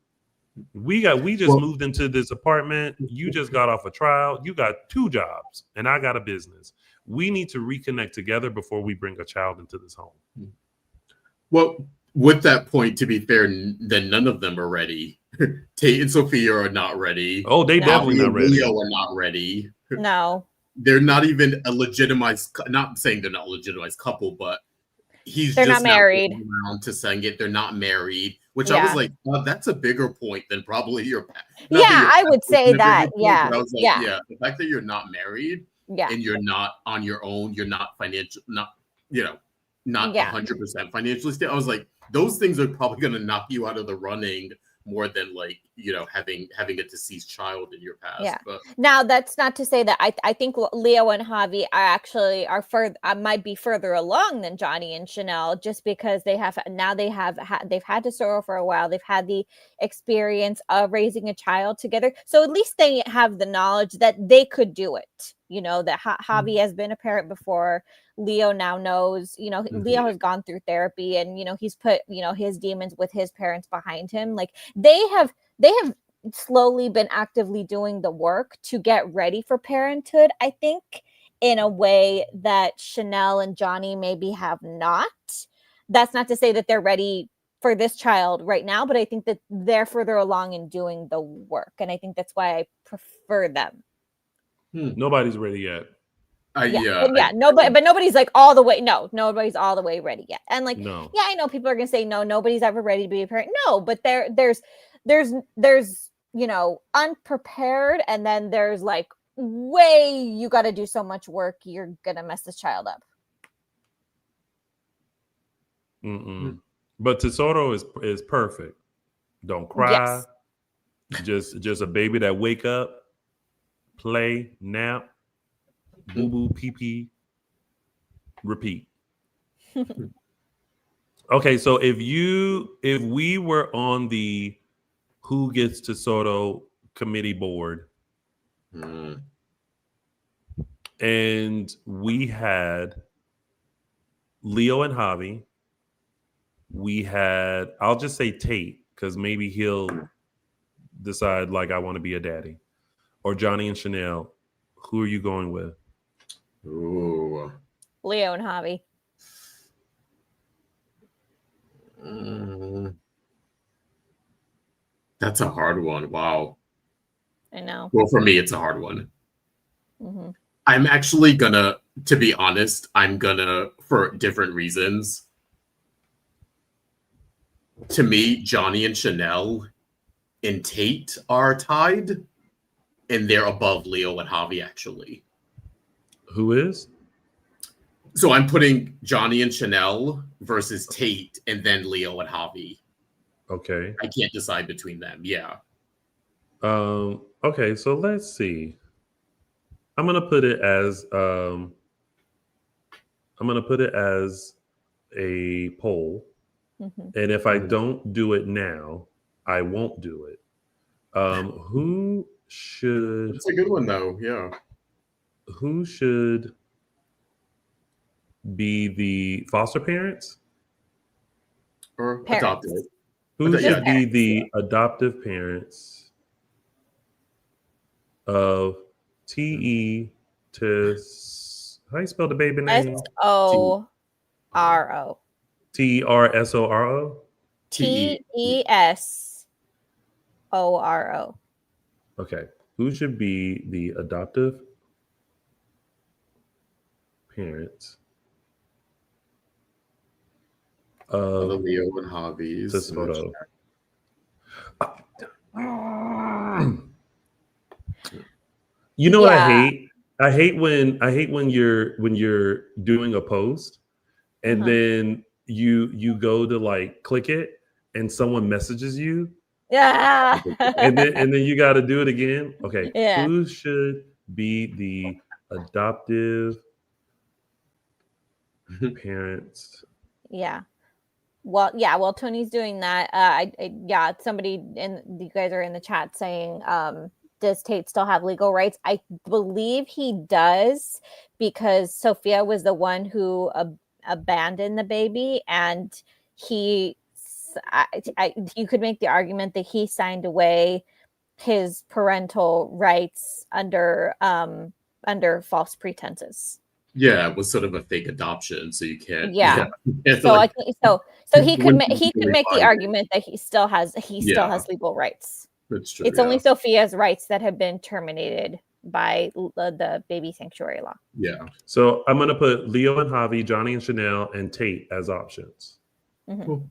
Speaker 1: We just moved into this apartment. You just got off a trial. You got 2 jobs and I got a business. We need to reconnect together before we bring a child into this home.
Speaker 3: Well, with that point, to be fair, then none of them are ready. Tate and Sophia are not ready.
Speaker 1: Oh, they definitely not ready.
Speaker 3: Leo are not ready.
Speaker 2: No.
Speaker 3: They're not even a legitimized, not saying they're not a legitimized couple, but they're
Speaker 2: just not married.
Speaker 3: Around to saying it, they're not married, which I was like, well, that's a bigger point than probably your.
Speaker 2: I would say that. Yeah.
Speaker 3: I was like, yeah, the fact that you're not married, and you're not on your own, you're not financial, not 100% financially stable. I was like, those things are probably going to knock you out of the running more than having a deceased child in your past.
Speaker 2: Yeah.
Speaker 3: But
Speaker 2: now that's not to say that I think Leo and Javi are further might be further along than Johnny and Chanel, just because they've had Tesoro for a while. They've had the experience of raising a child together, so at least they have the knowledge that they could do it. That Javi has been a parent before. Leo now knows, Leo has gone through therapy and, he's put, his demons with his parents behind him. Like they have slowly been actively doing the work to get ready for parenthood. I think in a way that Chanel and Johnny maybe have not. That's not to say that they're ready for this child right now, but I think that they're further along in doing the work. And I think that's why I prefer them.
Speaker 1: Nobody's ready yet.
Speaker 2: But nobody's like all the way. No, nobody's all the way ready yet. And I know people are gonna say no, nobody's ever ready to be a parent. No, but there's unprepared, and then there's like you got to do so much work. You're gonna mess this child up.
Speaker 1: But Tesoro is perfect. Don't cry. Yes. Just a baby that wake up, play, nap. Boo boo, pee pee, repeat. Okay, so if we were on the Who Gets Tesoro committee board, and we had Leo and Javi, we had, I'll just say Tate, because maybe he'll decide like I want to be a daddy, or Johnny and Chanel. Who are you going with?
Speaker 3: Ooh.
Speaker 2: Leo and Javi.
Speaker 3: That's a hard one. Wow.
Speaker 2: I know.
Speaker 3: Well, for me, it's a hard one. I'm actually to be honest, for different reasons. To me, Johnny and Chanel and Tate are tied, and they're above Leo and Javi, actually.
Speaker 1: Who is?
Speaker 3: So I'm putting Johnny and Chanel versus Tate and then Leo and Javi.
Speaker 1: Okay.
Speaker 3: I can't decide between them. Yeah.
Speaker 1: Okay, so let's see. I'm gonna put it as a poll. And if I don't do it now, I won't do it. Who should
Speaker 3: That's a good one though, yeah.
Speaker 1: Who should be the foster parents?
Speaker 3: Or adopted?
Speaker 1: Who should be the adoptive parents of T-E how you spell the baby name?
Speaker 2: Tesoro.
Speaker 1: Tesoro?
Speaker 2: Tesoro.
Speaker 1: Okay. Who should be the adoptive parents
Speaker 3: The Leo and hobbies.
Speaker 1: Tesoro. You know what I hate? I hate when you're doing a post and then you go to like click it and someone messages you.
Speaker 2: Yeah.
Speaker 1: and then you got to do it again. Okay.
Speaker 2: Yeah.
Speaker 1: Who should be the adoptive parents?
Speaker 2: Yeah. Well, Tony's doing that. Somebody you guys are in the chat saying, does Tate still have legal rights? I believe he does, because Sophia was the one who abandoned the baby, and you could make the argument that he signed away his parental rights under false pretenses.
Speaker 3: Yeah, it was sort of a fake adoption, so you can't.
Speaker 2: Yeah. So
Speaker 3: like,
Speaker 2: so he could make the argument that he still has legal rights.
Speaker 3: That's true.
Speaker 2: It's only Sophia's rights that have been terminated by the baby sanctuary law.
Speaker 3: Yeah.
Speaker 1: So I'm gonna put Leo and Javi, Johnny and Chanel, and Tate as options.
Speaker 2: Mm-hmm.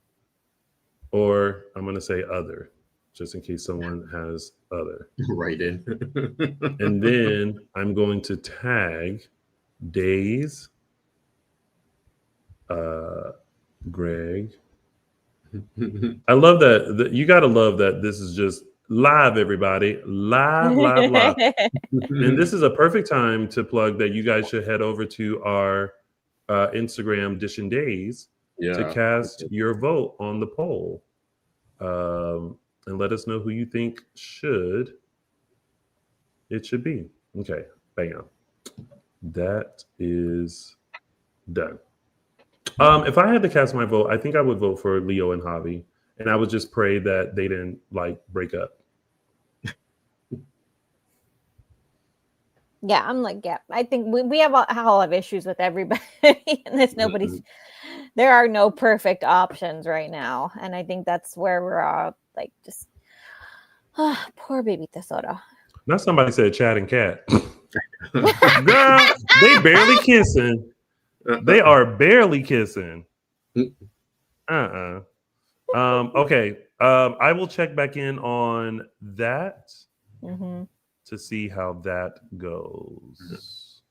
Speaker 1: Or I'm gonna say other, just in case someone has other.
Speaker 3: Right in.
Speaker 1: And then I'm going to tag Days, Greg. I love that. You gotta love that this is just live, everybody. Live. And this is a perfect time to plug that you guys should head over to our Instagram, Dishin Days, to cast your vote on the poll. And let us know who you think it should be. Okay, bam. That is done. If I had to cast my vote, I think I would vote for Leo and Javi, and I would just pray that they didn't like break up.
Speaker 2: Yeah, I'm like, I think we have all have issues with everybody, and there are no perfect options right now, and I think that's where we're all like, just poor baby Tesoro.
Speaker 1: Now somebody said Chad and Cat. Girl, they barely kissing. They are barely kissing. Okay. I will check back in on that to see how that goes.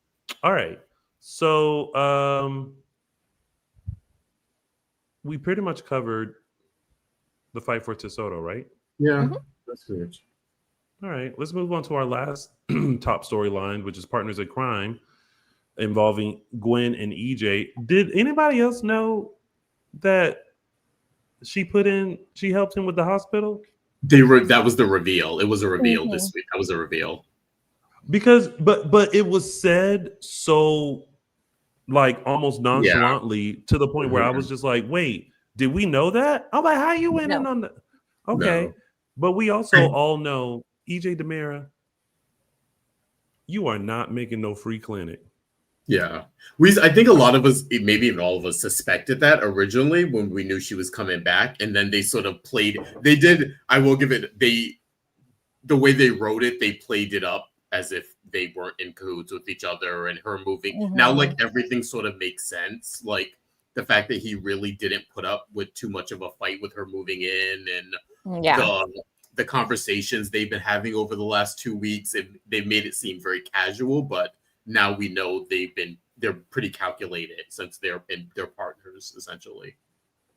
Speaker 1: All right. So we pretty much covered the fight for Tesoro, right?
Speaker 3: Yeah, that's good.
Speaker 1: All right, let's move on to our last top storyline, which is Partners in Crime, involving Gwen and EJ. Did anybody else know that she helped him with the hospital?
Speaker 3: That was the reveal. It was a reveal this week. That was a reveal.
Speaker 1: Because, but it was said so, like, almost nonchalantly to the point where I was just like, wait, did we know that? I'm like, how you went in on that? Okay. No. But we also all know, EJ DiMera, you are not making no free clinic.
Speaker 3: Yeah. I think a lot of us, maybe even all of us, suspected that originally when we knew she was coming back. And then they sort of I will give it, the way they wrote it, they played it up as if they weren't in cahoots with each other and her moving. Now, like, everything sort of makes sense. Like, the fact that he really didn't put up with too much of a fight with her moving in, and the conversations they've been having over the last 2 weeks, they've made it seem very casual, but now we know they're pretty calculated since they're partners, essentially.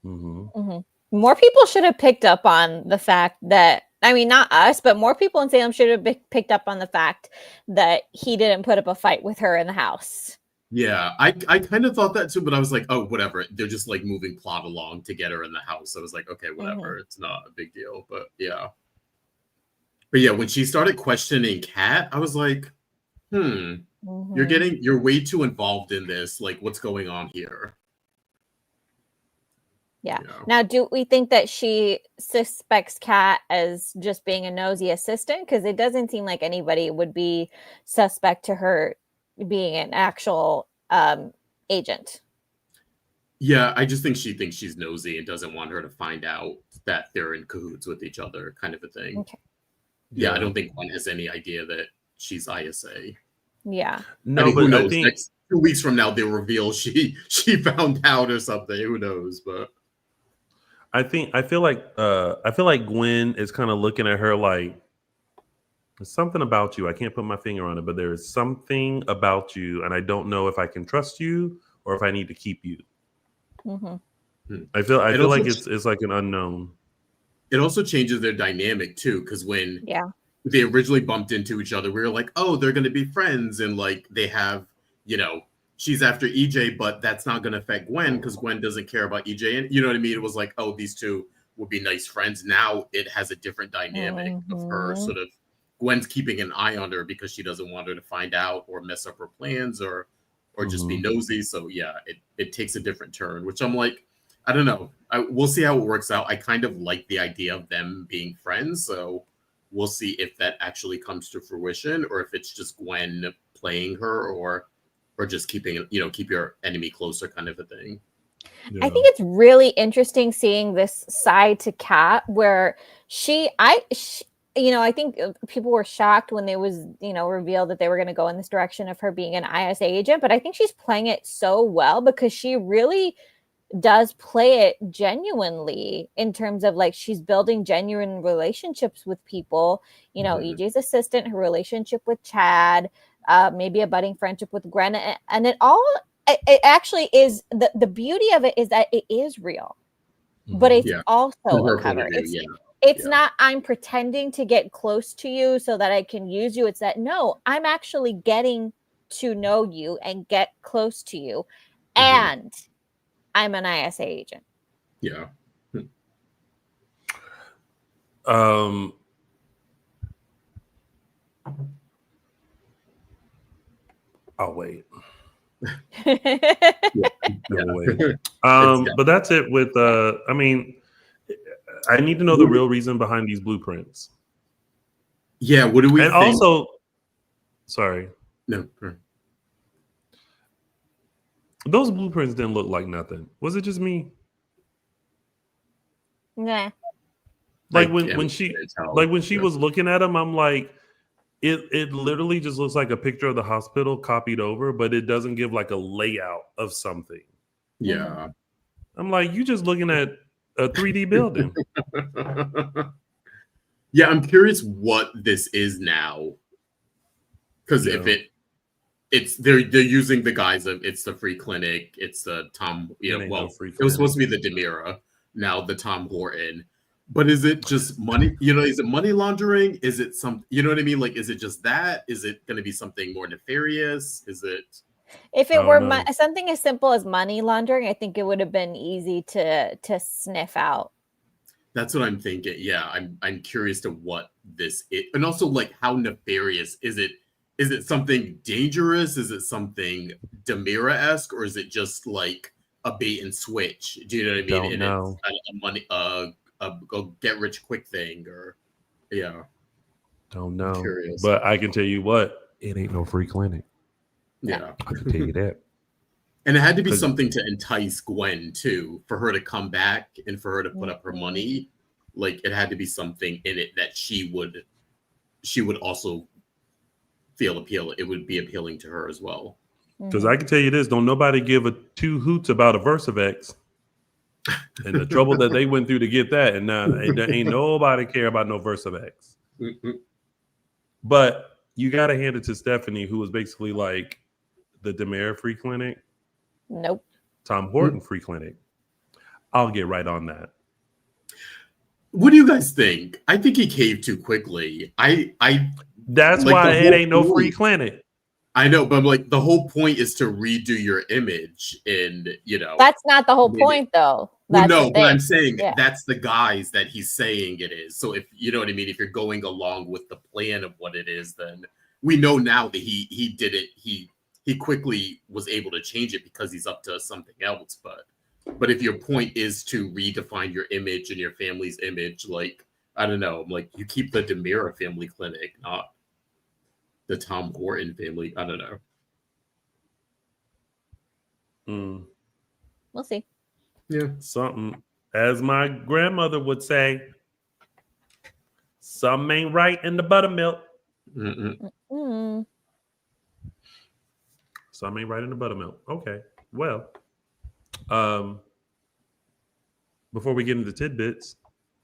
Speaker 2: More people should have picked up on the fact that, I mean, not us, but more people in Salem should have picked up on the fact that he didn't put up a fight with her in the house.
Speaker 3: Yeah, I kind of thought that too, but I was like, oh, whatever. They're just like moving plot along to get her in the house. I was like, okay, whatever. It's not a big deal, but yeah. But yeah, when she started questioning Kat, I was like, you're way too involved in this. Like, what's going on here?
Speaker 2: Yeah. Now, do we think that she suspects Kat as just being a nosy assistant? Because it doesn't seem like anybody would be suspect to her being an actual agent.
Speaker 3: Yeah, I just think she thinks she's nosy and doesn't want her to find out that they're in cahoots with each other, kind of a thing.
Speaker 2: Okay.
Speaker 3: Yeah, I don't think one has any idea that she's ISA.
Speaker 2: Yeah.
Speaker 3: No, I mean, who knows? Next 2 weeks from now, they'll reveal she found out or something. Who knows? But
Speaker 1: I feel like Gwen is kind of looking at her like, there's something about you. I can't put my finger on it, but there is something about you, and I don't know if I can trust you or if I need to keep you. I feel like it's like an unknown.
Speaker 3: It also changes their dynamic too, because when they originally bumped into each other, we were like, oh, they're going to be friends, and like they have, she's after EJ, but that's not going to affect Gwen because Gwen doesn't care about EJ, and you know what I mean. It was like, oh, these two would be nice friends. Now it has a different dynamic of her sort of. Gwen's keeping an eye on her because she doesn't want her to find out or mess up her plans or just be nosy. So yeah, it takes a different turn, which I'm like, I don't know. We'll see how it works out. I kind of like the idea of them being friends, so we'll see if that actually comes to fruition or if it's just Gwen playing her or just keeping keep your enemy closer kind of a thing.
Speaker 2: Yeah. I think it's really interesting seeing this side to Kat where I think people were shocked when it was, revealed that they were going to go in this direction of her being an ISA agent. But I think she's playing it so well because she really does play it genuinely in terms of like she's building genuine relationships with people. EJ's assistant, her relationship with Chad, maybe a budding friendship with Gwen. And it actually is the beauty of it is that it is real. But it's also a cover. It's not I'm pretending to get close to you so that I can use you. It's that, no, I'm actually getting to know you and get close to you. And I'm an ISA agent.
Speaker 3: Yeah.
Speaker 1: I'll wait. But that's it with I need to know the real reason behind these blueprints.
Speaker 3: Yeah, what do we think?
Speaker 1: Also, sorry.
Speaker 3: No.
Speaker 1: Those blueprints didn't look like nothing. Was it just me?
Speaker 2: Nah.
Speaker 1: Like when she was looking at them, I'm like, it literally just looks like a picture of the hospital copied over, but it doesn't give like a layout of something.
Speaker 3: Yeah.
Speaker 1: I'm like, you just looking at a 3D building.
Speaker 3: Yeah, I'm curious what this is now. Because if they're using the guise of it's the free clinic, it's the Tom. It was supposed to be the DiMera, now the Tom Horton. But is it just money? Is it money laundering? Is it some? You know what I mean? Like, is it just that? Is it going to be something more nefarious? Is it?
Speaker 2: If it were something as simple as money laundering, I think it would have been easy to sniff out.
Speaker 3: That's what I'm thinking. Yeah, I'm curious to what this is, and also like how nefarious is it? Is it something dangerous? Is it something DiMera-esque, or is it just like a bait and switch? Do you know what I mean?
Speaker 1: Don't know.
Speaker 3: It's a money, a get rich quick thing, or
Speaker 1: Don't know. But I can tell you what, it ain't no free clinic.
Speaker 3: Yeah,
Speaker 1: I can tell you that.
Speaker 3: And it had to be something to entice Gwen too, for her to come back and for her to put up her money. Like it had to be something in it that she would also feel appeal. It would be appealing to her as well.
Speaker 1: Because I can tell you this: don't nobody give a two hoots about a Versavex and the trouble that they went through to get that, and now ain't nobody care about no Versavex. But you got to hand it to Stephanie, who was basically like the DiMera free clinic.
Speaker 2: Nope.
Speaker 1: Tom Horton free clinic. I'll get right on that.
Speaker 3: What do you guys think? I think he caved too quickly.
Speaker 1: That's like why it ain't no free clinic.
Speaker 3: I know, but like the whole point is to redo your image, and
Speaker 2: that's not the whole point, though.
Speaker 3: But I'm saying that's the guise that he's saying it is. So if you know what I mean, if you're going along with the plan of what it is, then we know now that he did it. He quickly was able to change it because he's up to something else. But if your point is to redefine your image and your family's image, like I don't know, like you keep the DiMera family clinic, not the Tom Horton family. I don't know.
Speaker 2: We'll see.
Speaker 3: Yeah,
Speaker 1: something, as my grandmother would say, something ain't right in the buttermilk. Something ain't right in the buttermilk. Okay, well, before we get into tidbits,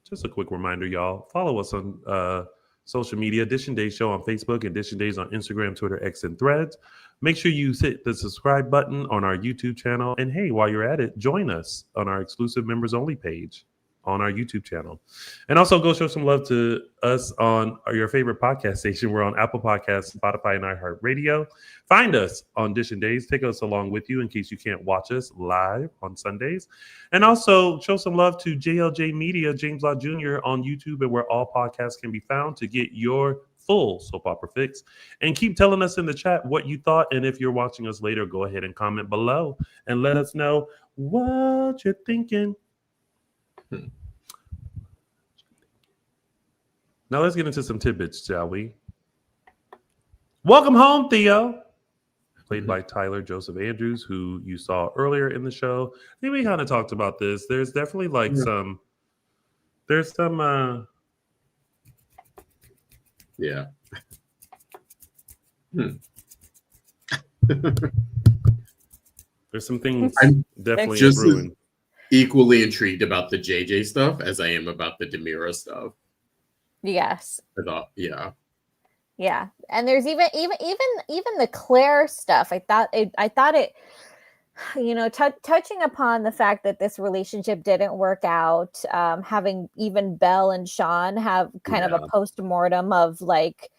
Speaker 1: just a quick reminder, y'all. Follow us on social media, Dishin Days Show on Facebook and Dishin Days on Instagram, Twitter, X, and Threads. Make sure you hit the subscribe button on our YouTube channel. And hey, while you're at it, join us on our exclusive members only page on our YouTube channel. And also go show some love to us on your favorite podcast station. We're on Apple Podcasts, Spotify, and iHeartRadio. Find us on Dishin Days. Take us along with you in case you can't watch us live on Sundays. And also show some love to JLJ Media, James Law Jr. on YouTube and where all podcasts can be found to get your full soap opera fix. And keep telling us in the chat what you thought. And if you're watching us later, go ahead and comment below and let us know what you're thinking. Now let's get into some tidbits, shall we? Welcome home, Theo. Played by Tyler Joseph Andrews, who you saw earlier in the show. I think we kind of talked about this. There's definitely like some. There's some.
Speaker 3: Yeah.
Speaker 1: There's some things
Speaker 3: I'm
Speaker 1: definitely
Speaker 3: just
Speaker 1: brewing.
Speaker 3: Equally intrigued about the JJ stuff as I am about the DiMera stuff.
Speaker 2: Yes.
Speaker 3: I thought, yeah.
Speaker 2: Yeah, and there's even the Claire stuff. I thought it, you know, touching upon the fact that this relationship didn't work out. Having even Belle and Sean have kind of a post-mortem of like,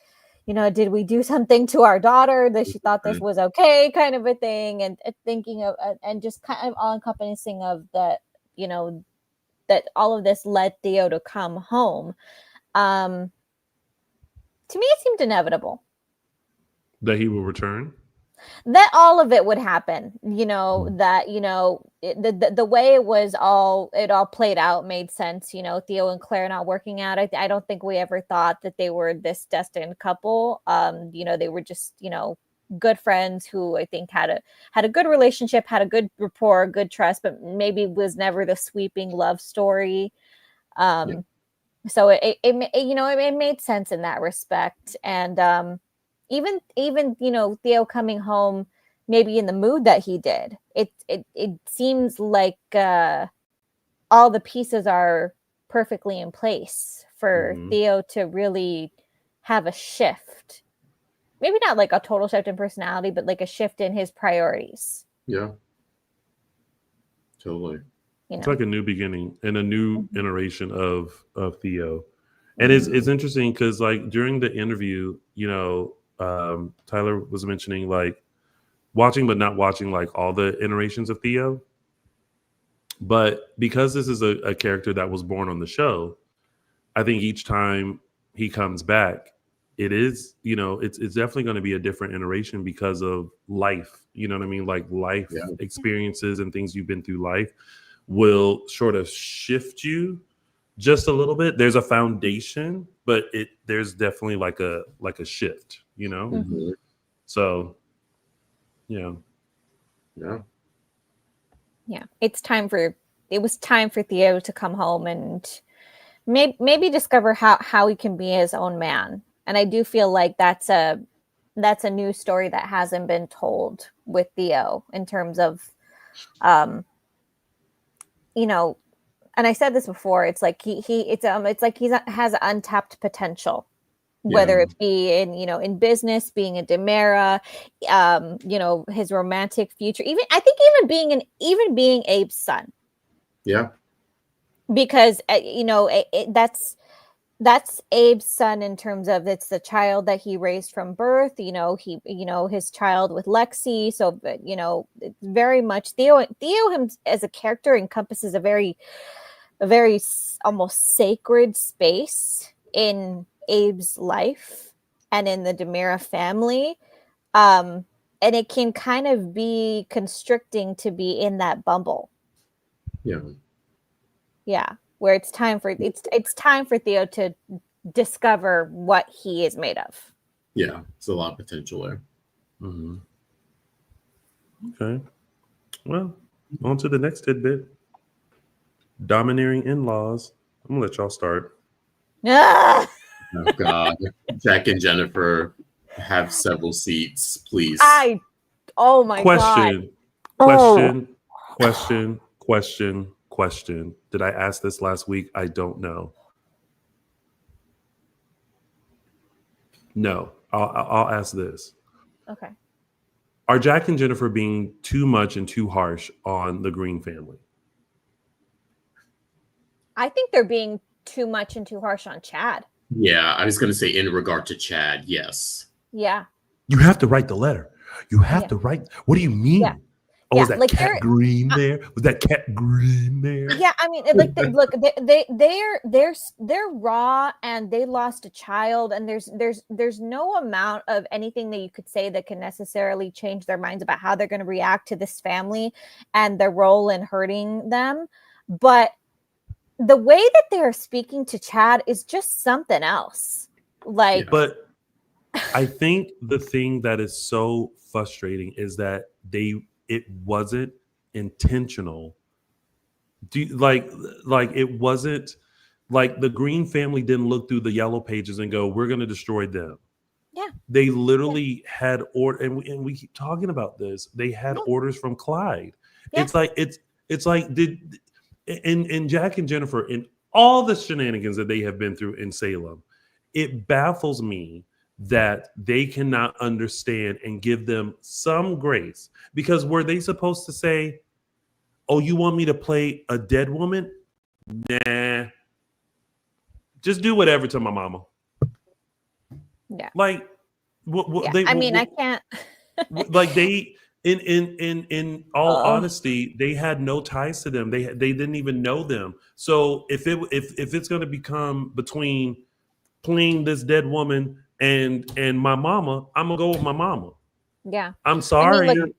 Speaker 2: you know, did we do something to our daughter that she thought this was okay, kind of a thing, and thinking of and just kind of all encompassing of that, you know, that all of this led Theo to come home. To me, it seemed inevitable
Speaker 1: That he will return.
Speaker 2: That all of it would happen, you know, that, you know, the way it all played out made sense. You know, Theo and Claire not working out. I don't think we ever thought that they were this destined couple. You know, they were just, you know, good friends who I think had a good relationship, had a good rapport, good trust, but maybe was never the sweeping love story. So it you know, it made sense in that respect. And even you know, Theo coming home maybe in the mood that he did, it seems like all the pieces are perfectly in place for Theo to really have a shift. Maybe not like a total shift in personality, but like a shift in his priorities.
Speaker 3: Yeah. Totally.
Speaker 2: You know?
Speaker 1: It's like a new beginning and a new iteration of Theo. And it's interesting because like during the interview, you know, Tyler was mentioning like watching but not watching like all the iterations of Theo. But because this is a character that was born on the show, I think each time he comes back, it is, you know, it's definitely going to be a different iteration because of life. You know what I mean? Like life experiences and things you've been through life will sort of shift you just a little bit. There's a foundation, but there's definitely like a shift, you know? So yeah.
Speaker 2: It was time for Theo to come home and maybe discover how he can be his own man. And I do feel like that's a new story that hasn't been told with Theo in terms of you know, and I said this before, it's like it's like he has untapped potential, whether it be in, you know, in business, being a DiMera, you know, his romantic future, even being Abe's son. Yeah. Because you know, that's Abe's son in terms of it's the child that he raised from birth, you know, his child with Lexi. So, you know, very much Theo him as a character encompasses a very almost sacred space in Abe's life and in the DiMera family. And it can kind of be constricting to be in that bubble. Yeah. Where it's time for Theo to discover what he is made of.
Speaker 3: Yeah, it's a lot of potential there.
Speaker 1: Okay. Well, on to the next tidbit. Domineering in-laws. I'm gonna let y'all start.
Speaker 3: Oh God. Jack and Jennifer have several seats, please.
Speaker 2: Oh my God.
Speaker 1: Question. question. Did I ask this last week? I don't know. No, I'll ask this.
Speaker 2: Okay.
Speaker 1: Are Jack and Jennifer being too much and too harsh on the Green family?
Speaker 2: I think they're being too much and too harsh on Chad.
Speaker 3: Yeah, I was going to say in regard to Chad, yes.
Speaker 2: Yeah.
Speaker 1: You have to write the letter. You have to write. What do you mean?
Speaker 2: Yeah.
Speaker 1: Oh, was that like cat green there? Was that cat green there?
Speaker 2: Yeah, I mean, like, look, they're raw, and they lost a child, and there's no amount of anything that you could say that can necessarily change their minds about how they're going to react to this family and their role in hurting them. But the way that they are speaking to Chad is just something else. Like,
Speaker 1: but I think the thing that is so frustrating is that it wasn't intentional. Like it wasn't like the Green family didn't look through the yellow pages and go, we're going to destroy them.
Speaker 2: Yeah.
Speaker 1: They literally had order, and we keep talking about this. They had orders from Clyde. Yeah. It's like did in Jack and Jennifer, in all the shenanigans that they have been through in Salem, it baffles me that they cannot understand and give them some grace. Because were they supposed to say, oh, you want me to play a dead woman? Nah. Just do whatever to my mama.
Speaker 2: Yeah.
Speaker 1: Like,
Speaker 2: I can't.
Speaker 1: Like they, in all honesty, they had no ties to them. They didn't even know them. So if it's going to become between playing this dead woman and my mama, I'm gonna go with my mama.
Speaker 2: Yeah.
Speaker 1: I'm sorry.
Speaker 2: I mean,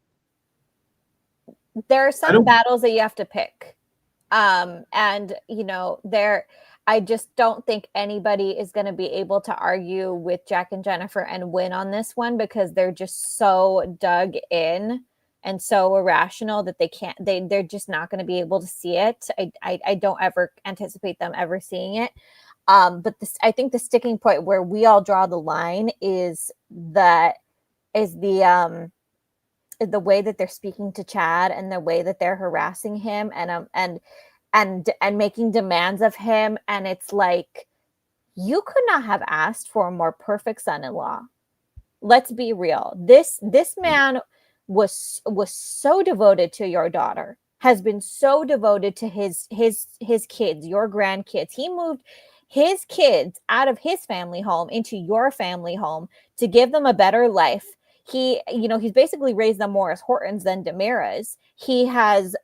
Speaker 2: there are some battles that you have to pick. And I just don't think anybody is going to be able to argue with Jack and Jennifer and win on this one, because they're just so dug in and so irrational that they're just not going to be able to see it. I don't ever anticipate them ever seeing it. But I think the sticking point where we all draw the line is the way that they're speaking to Chad and the way that they're harassing him and making demands of him. And it's like, you could not have asked for a more perfect son-in-law. Let's be real. This man was so devoted to your daughter, has been so devoted to his kids, your grandkids. He moved his kids out of his family home into your family home to give them a better life. He's basically raised them more as Hortons than DiMera's. He has,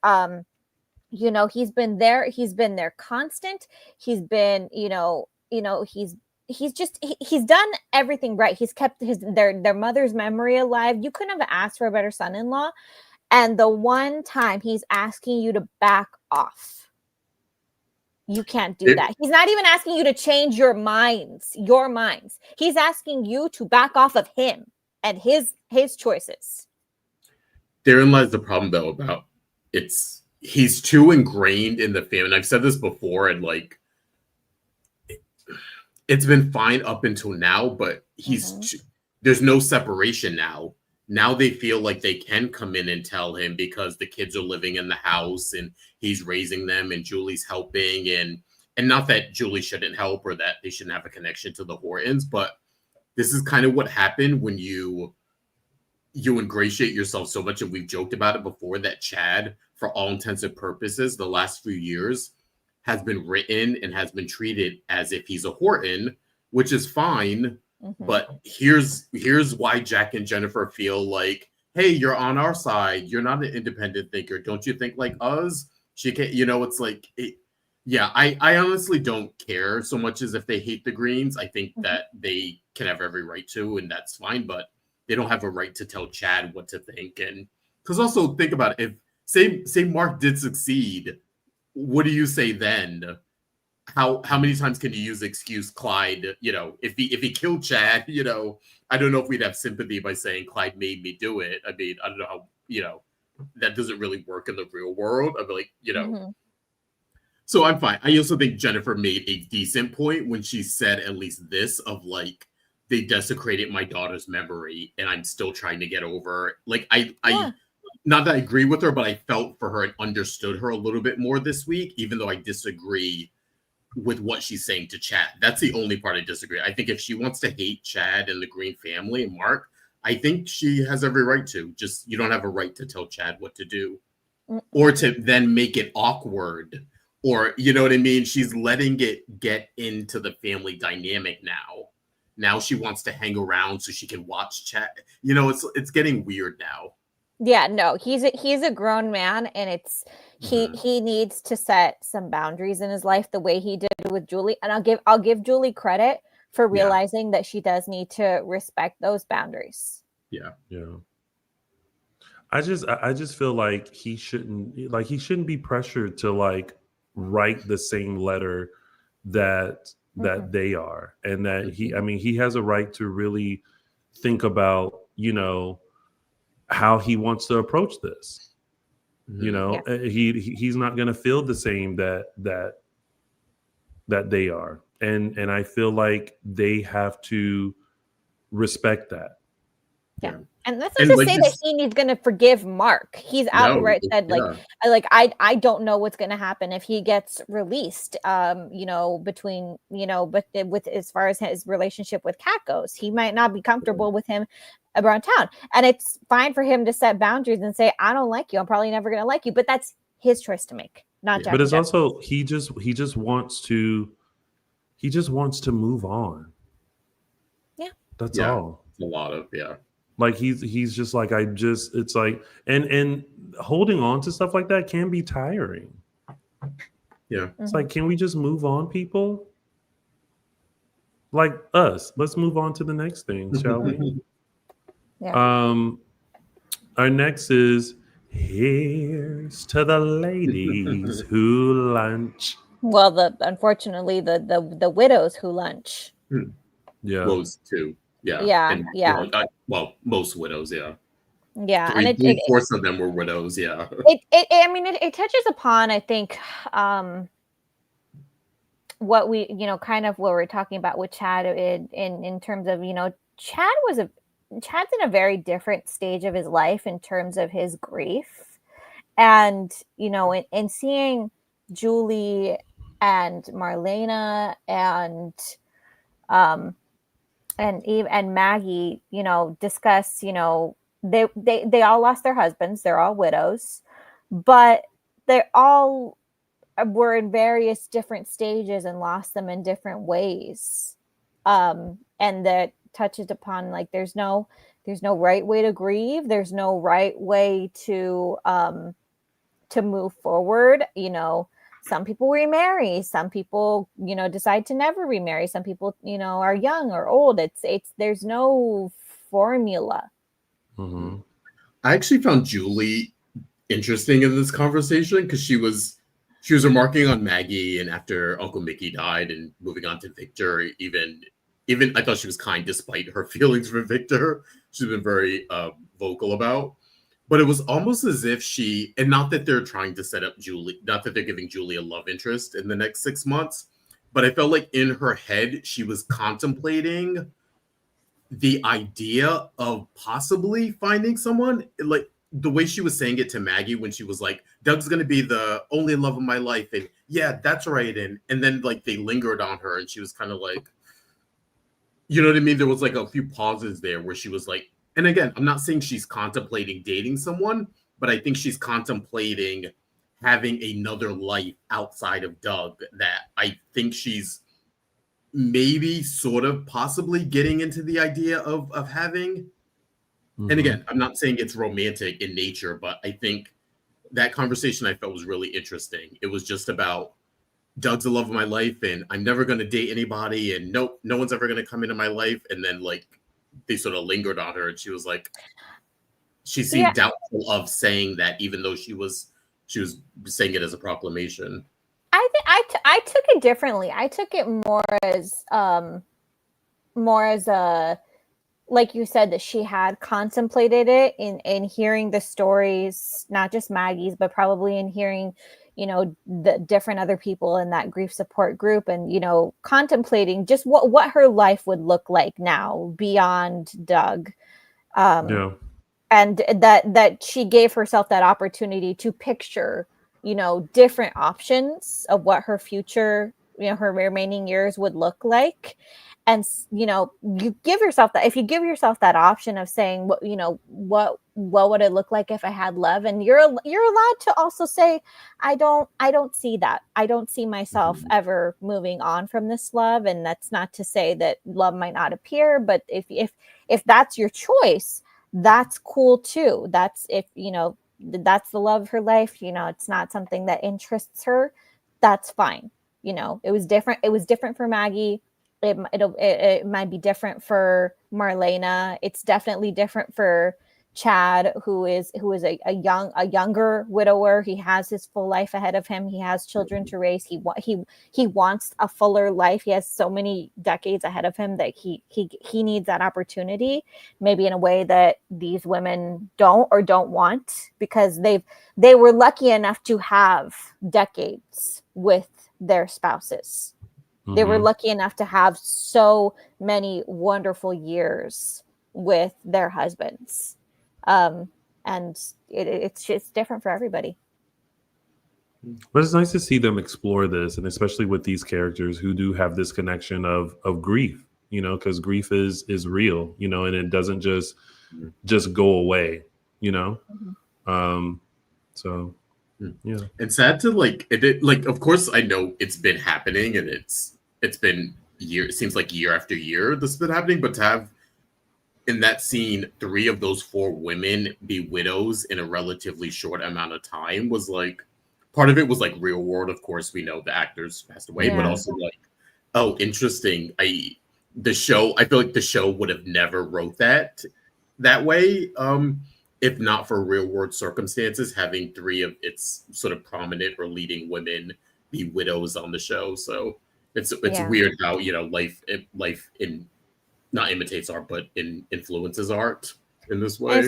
Speaker 2: he's been there constant. He's been, he's done everything right. He's kept their mother's memory alive. You couldn't have asked for a better son-in-law. And the one time he's asking you to back off, you can't do that. He's not even asking you to change your minds. He's asking you to back off of him and his choices.
Speaker 3: Therein lies the problem, though, about he's too ingrained in the family. And I've said this before, and like, it's been fine up until now, but there's no separation now. Now they feel like they can come in and tell him because the kids are living in the house and he's raising them and Julie's helping. And not that Julie shouldn't help or that they shouldn't have a connection to the Hortons, but this is kind of what happened when you ingratiate yourself so much. And we've joked about it before that Chad, for all intents and purposes, the last few years has been written and has been treated as if he's a Horton, which is fine. Mm-hmm. But here's why Jack and Jennifer feel like, hey, you're on our side. You're not an independent thinker. Don't you think like us? She can't, it's like, I honestly don't care so much as if they hate the Greens. I think that they can have every right to, and that's fine, but they don't have a right to tell Chad what to think. And because also think about it, if say Mark did succeed, what do you say then? How many times can you use the excuse Clyde, if he killed Chad, I don't know if we'd have sympathy by saying Clyde made me do it. I mean, I don't know how, that doesn't really work in the real world. I'd be like, So I'm fine. I also think Jennifer made a decent point when she said at least this of like, they desecrated my daughter's memory and I'm still trying to get over. Like, I not that I agree with her, but I felt for her and understood her a little bit more this week, even though I disagree with what she's saying to Chad. That's the only part I disagree. I think if she wants to hate Chad and the Green family and Mark, I think she has every right to. Just, you don't have a right to tell Chad what to do or to then make it awkward, or, you know what I mean? She's letting it get into the family dynamic now. Now she wants to hang around so she can watch Chad. You know, it's getting weird now.
Speaker 2: Yeah, no, he's a grown man, and it's he needs to set some boundaries in his life the way he did with Julie. And I'll give Julie credit for realizing that she does need to respect those boundaries.
Speaker 3: Yeah.
Speaker 1: I just feel like he shouldn't be pressured to like write the same letter that they are, and that he has a right to really think about, you know, how he wants to approach this. You know, he's not going to feel the same that they are, and I feel like they have to respect that.
Speaker 2: Yeah. And that's not to say that he's going to forgive Mark. He's outright said, I don't know what's going to happen if he gets released. You know, between, you know, but with as far as his relationship with Kat goes, he might not be comfortable with him around town, and it's fine for him to set boundaries and say, I don't like you. I'm probably never going to like you, but that's his choice to make, not Jack.
Speaker 1: But it's also he just wants to move on.
Speaker 2: Yeah,
Speaker 1: that's all.
Speaker 3: A lot of
Speaker 1: Like he's just like, it's like, and holding on to stuff like that can be tiring.
Speaker 3: Yeah.
Speaker 1: It's like, can we just move on, people? Like us, let's move on to the next thing, shall we?
Speaker 2: Yeah.
Speaker 1: Our next is Here's to the Ladies Who Lunch.
Speaker 2: Well, unfortunately the widows who lunch.
Speaker 1: Yeah.
Speaker 3: Those two. Yeah.
Speaker 2: Yeah.
Speaker 3: And,
Speaker 2: yeah.
Speaker 3: You know, well, most widows, yeah.
Speaker 2: Yeah.
Speaker 3: And 3/4 of them were widows, yeah.
Speaker 2: It touches upon, I think, what we, you know, kind of what we're talking about with Chad in terms of, you know, Chad's in a very different stage of his life in terms of his grief. And, you know, in seeing Julie and Marlena and Eve and Maggie, you know, discuss, you know, they all lost their husbands. They're all widows, but they all were in various different stages and lost them in different ways. And that touches upon, like, there's no right way to grieve. There's no right way to move forward. You know, some people remarry, some people, you know, decide to never remarry. Some people, you know, are young or old. There's no formula.
Speaker 1: Mm-hmm.
Speaker 3: I actually found Julie interesting in this conversation because she was remarking on Maggie and after Uncle Mickey died and moving on to Victor. Even I thought she was kind despite her feelings for Victor. She's been very vocal about. But it was almost as if and not that they're trying to set up Julie, not that they're giving Julie a love interest in the next 6 months, but I felt like in her head, she was contemplating the idea of possibly finding someone. Like the way she was saying it to Maggie when she was like, Doug's going to be the only love of my life. And yeah, that's right. And then like they lingered on her and she was kind of like, you know what I mean? There was like a few pauses there where she was like, and again, I'm not saying she's contemplating dating someone, but I think she's contemplating having another life outside of Doug that I think she's maybe sort of possibly getting into the idea of having. Mm-hmm. And again, I'm not saying it's romantic in nature, but I think that conversation I felt was really interesting. It was just about Doug's the love of my life and I'm never going to date anybody and no one's ever going to come into my life. And then like they sort of lingered on her and she was like, she seemed doubtful of saying that, even though she was saying it as a proclamation.
Speaker 2: I took it differently. I took it more as a, like you said, that she had contemplated it in hearing the stories, not just Maggie's, but probably in hearing, you know, the different other people in that grief support group, and, you know, contemplating just what her life would look like now beyond Doug. and that she gave herself that opportunity to picture, different options of what her future, her remaining years would look like. And you give yourself that, if you give yourself that option of saying what would it look like if I had love, and you're allowed to also say, I don't see that. I don't see myself ever moving on from this love. And that's not to say that love might not appear, but if that's your choice, that's cool too. That's if that's the love of her life, it's not something that interests her, that's fine. It was different for Maggie. It might be different for Marlena. It's definitely different for Chad, who is a younger widower. He has his full life ahead of him. He has children to raise. He wants a fuller life. He has so many decades ahead of him that he needs that opportunity, maybe in a way that these women don't want, because they were lucky enough to have decades with their spouses. They were lucky enough to have so many wonderful years with their husbands. And it's just different for everybody.
Speaker 1: But it's nice to see them explore this, and especially with these characters who do have this connection of grief, because grief is real, and it doesn't just go away, So yeah.
Speaker 3: It's sad to of course I know it's been happening, and it's been it seems like year after year this has been happening, but to have in that scene 3 of those 4 women be widows in a relatively short amount of time was like, part of it was like real world. Of course, we know the actors passed away, but also like, oh, interesting. I feel like the show would have never wrote that way. If not for real world circumstances, having 3 of its sort of prominent or leading women be widows on the show. So it's weird how, life in not imitates art, but influences art in this way.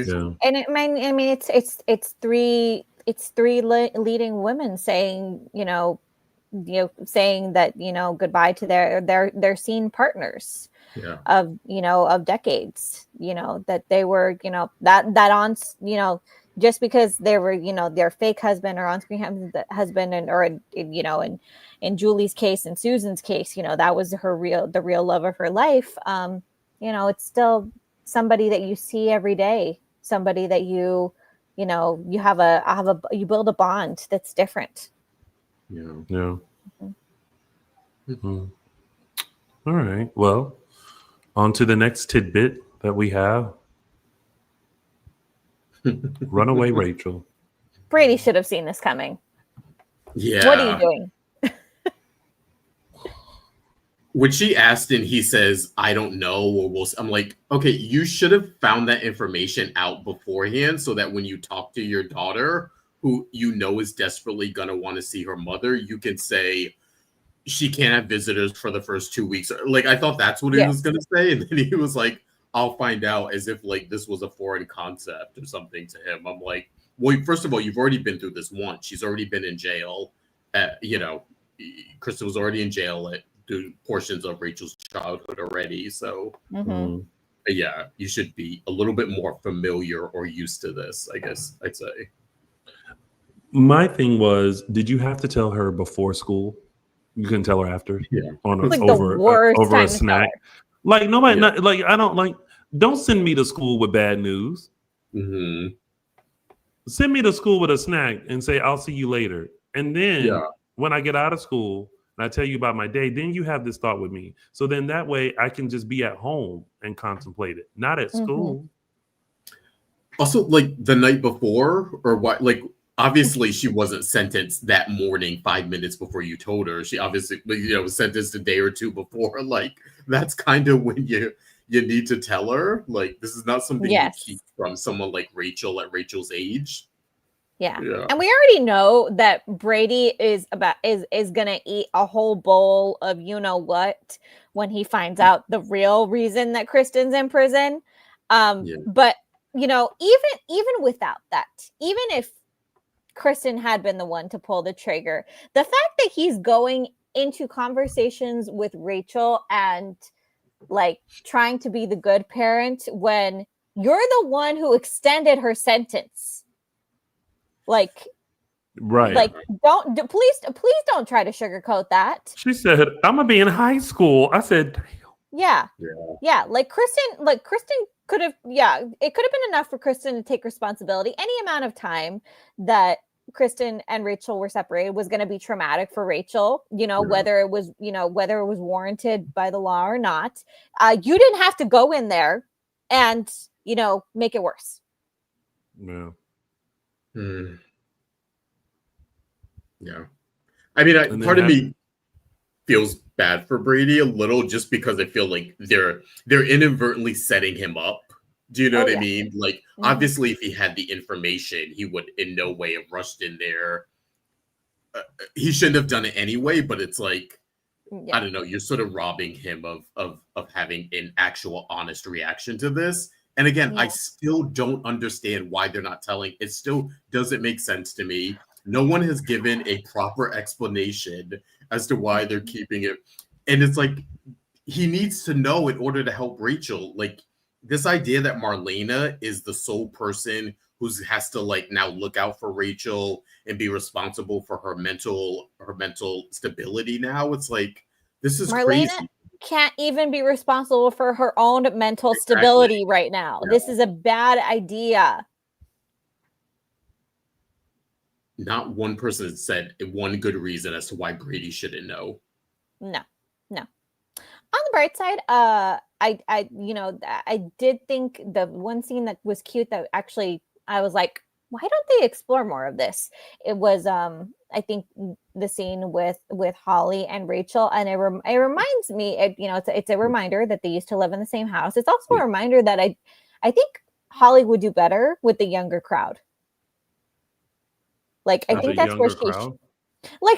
Speaker 2: And it's 3 leading women saying, saying that, goodbye to their scene partners.
Speaker 3: Yeah.
Speaker 2: of decades, that they were, that on, just because they were, their fake husband or on-screen husband, or in Julie's case and Susan's case, that was the real love of her life. It's still somebody that you see every day, somebody that you build a bond that's different.
Speaker 1: Yeah. Mm-hmm. All right. Well, on to the next tidbit that we have. Runaway Rachel.
Speaker 2: Brady should have seen this coming.
Speaker 3: Yeah.
Speaker 2: What are you doing?
Speaker 3: When she asked and he says, I don't know, or I'm like, okay, you should have found that information out beforehand so that when you talk to your daughter, who is desperately going to want to see her mother, you can say, she can't have visitors for the first 2 weeks. Like, I thought that's what he was going to say. And then he was like, I'll find out, as if like this was a foreign concept or something to him. I'm like, well, first of all, you've already been through this once. She's already been in jail. Kristen was already in jail through portions of Rachel's childhood already. So yeah, you should be a little bit more familiar or used to this, I guess I'd say.
Speaker 1: My thing was, did you have to tell her before school? You couldn't tell her after?
Speaker 3: Yeah.
Speaker 1: Over a snack. Like nobody, don't send me to school with bad news.
Speaker 3: Mm-hmm.
Speaker 1: Send me to school with a snack and say, I'll see you later. And then when I get out of school and I tell you about my day, then you have this thought with me. So then that way I can just be at home and contemplate it, not at school.
Speaker 3: Also, like the night before, or what, like, obviously she wasn't sentenced that morning 5 minutes before you told her. She obviously, was sentenced a day or two before. Like, that's kind of when you need to tell her. Like, this is not something you keep from someone like Rachel at Rachel's age.
Speaker 2: Yeah. And we already know that Brady is gonna eat a whole bowl of what when he finds out the real reason that Kristen's in prison. But even without that, even if Kristen had been the one to pull the trigger, the fact that he's going into conversations with Rachel and like trying to be the good parent when you're the one who extended her sentence. Like,
Speaker 1: Right.
Speaker 2: Like, please don't try to sugarcoat that.
Speaker 1: She said, "I'm gonna be in high school." I said,
Speaker 2: Yeah. Like Kristen could have. Yeah, it could have been enough for Kristen to take responsibility. Any amount of time that Kristen and Rachel were separated was going to be traumatic for Rachel. Whether it was warranted by the law or not. You didn't have to go in there and make it worse.
Speaker 1: Yeah.
Speaker 3: Yeah. I mean, part of me feels bad for Brady a little just because I feel like they're inadvertently setting him up. Do you know what I mean? Like, obviously, if he had the information, he would in no way have rushed in there. He shouldn't have done it anyway, but it's like, I don't know, you're sort of robbing him of having an actual honest reaction to this. And again, I still don't understand why they're not telling. It still doesn't make sense to me. No one has given a proper explanation as to why they're keeping it. And it's like, he needs to know in order to help Rachel. Like, this idea that Marlena is the sole person who has to like now look out for Rachel and be responsible for her mental stability now. It's like, this is
Speaker 2: Marlena
Speaker 3: crazy.
Speaker 2: Can't even be responsible for her own mental stability right now. Yeah. This is a bad idea.
Speaker 3: Not one person has said one good reason as to why Brady shouldn't know.
Speaker 2: No. On the bright side, I did think the one scene that was cute that actually I was like, why don't they explore more of this? It was I think the scene with Holly and Rachel, and it reminds me, it's a reminder that they used to live in the same house. It's also a reminder that I think Holly would do better with the younger crowd. Like, I think that's where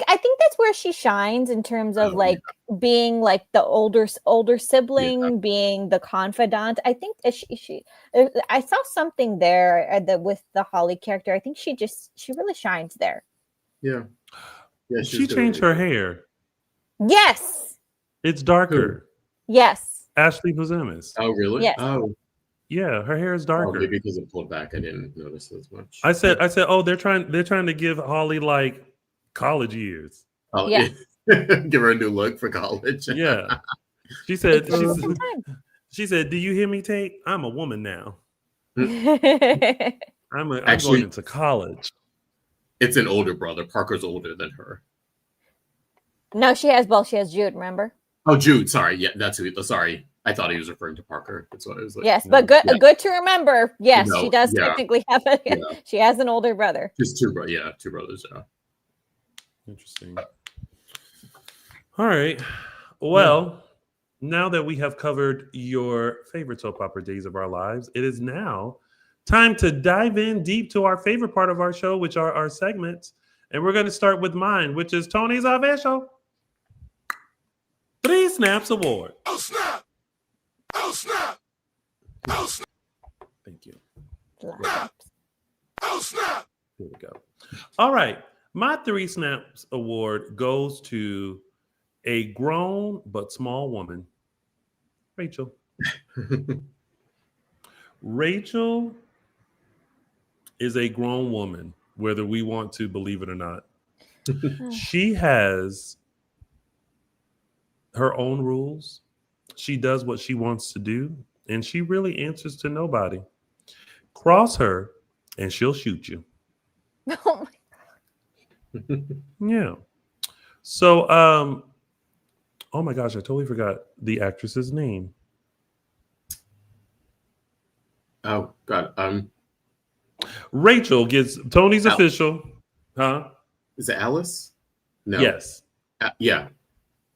Speaker 2: I think that's where she shines in terms of being like the older sibling, being the confidant. I think I saw something there with the Holly character. I think she really shines there.
Speaker 3: Yeah.
Speaker 1: She changed her hair.
Speaker 2: Yes.
Speaker 1: It's darker.
Speaker 2: Yes.
Speaker 1: Ashley Pazemis.
Speaker 3: Oh, really?
Speaker 2: Yes.
Speaker 3: Oh.
Speaker 1: Yeah, her hair is darker.
Speaker 3: Oh, maybe because it pulled back, I didn't notice as much.
Speaker 1: I said, oh, they're trying to give Holly like college years.
Speaker 3: Oh, yeah. Give her a new look for college.
Speaker 1: Yeah. She said, "Do you hear me, Tate? I'm a woman now. I'm going into college."
Speaker 3: It's an older brother. Parker's older than her.
Speaker 2: No, she has both. She has Jude, remember?
Speaker 3: Oh, Jude. Sorry. Yeah, that's who. Sorry. I thought he was referring to Parker. That's what I was like.
Speaker 2: Yes, but good to remember. Yes, she does technically have she has an older brother.
Speaker 3: Just two brothers. Yeah.
Speaker 1: Interesting. All right. Well, now that we have covered your favorite soap opera days of our lives, it is now time to dive in deep to our favorite part of our show, which are our segments. And we're going to start with mine, which is Tony's Official 3 Snaps Award.
Speaker 5: Oh, snap! Oh, snap! Oh, snap!
Speaker 1: Thank you.
Speaker 5: Snap! Oh, snap!
Speaker 1: Here we go. All right. My 3 Snaps Award goes to a grown but small woman, Rachel. Rachel is a grown woman, whether we want to believe it or not. She has her own rules. She does what she wants to do, and she really answers to nobody. Cross her, and she'll shoot you.
Speaker 2: Oh my.
Speaker 1: Yeah. So, oh my gosh, I totally forgot the actress's name.
Speaker 3: Oh God.
Speaker 1: Rachel gets Tony's Official. Huh?
Speaker 3: Is it Alice? No.
Speaker 1: Yes.
Speaker 3: Yeah.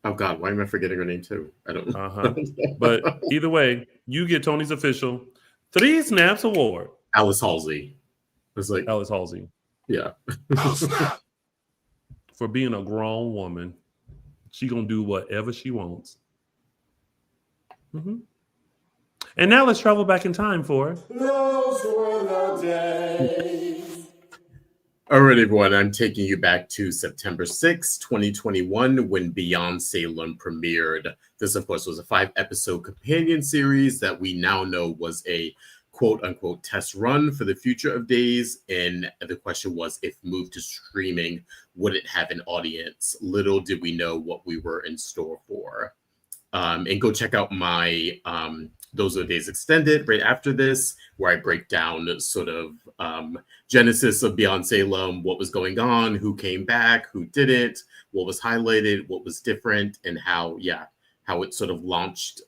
Speaker 3: Oh God, why am I forgetting her name too? I don't know.
Speaker 1: But either way, you get Tony's Official 3 Snaps Award.
Speaker 3: Alice Halsey. It's like
Speaker 1: Alice Halsey.
Speaker 3: Yeah.
Speaker 5: Oh, snap!
Speaker 1: For being a grown woman. She gonna do whatever she wants. Mm-hmm. And now let's travel back in time for
Speaker 5: Those were the days.
Speaker 3: All right, everyone. I'm taking you back to September 6, 2021, when Beyond Salem premiered. This, of course, was a 5-episode companion series that we now know was a quote unquote test run for the future of Days. And the question was, if moved to streaming, would it have an audience? Little did we know what we were in store for. And go check out my Those Are the Days Extended right after this, where I break down sort of genesis of Beyond Salem, what was going on, who came back, who didn't, what was highlighted, what was different, and how it sort of launched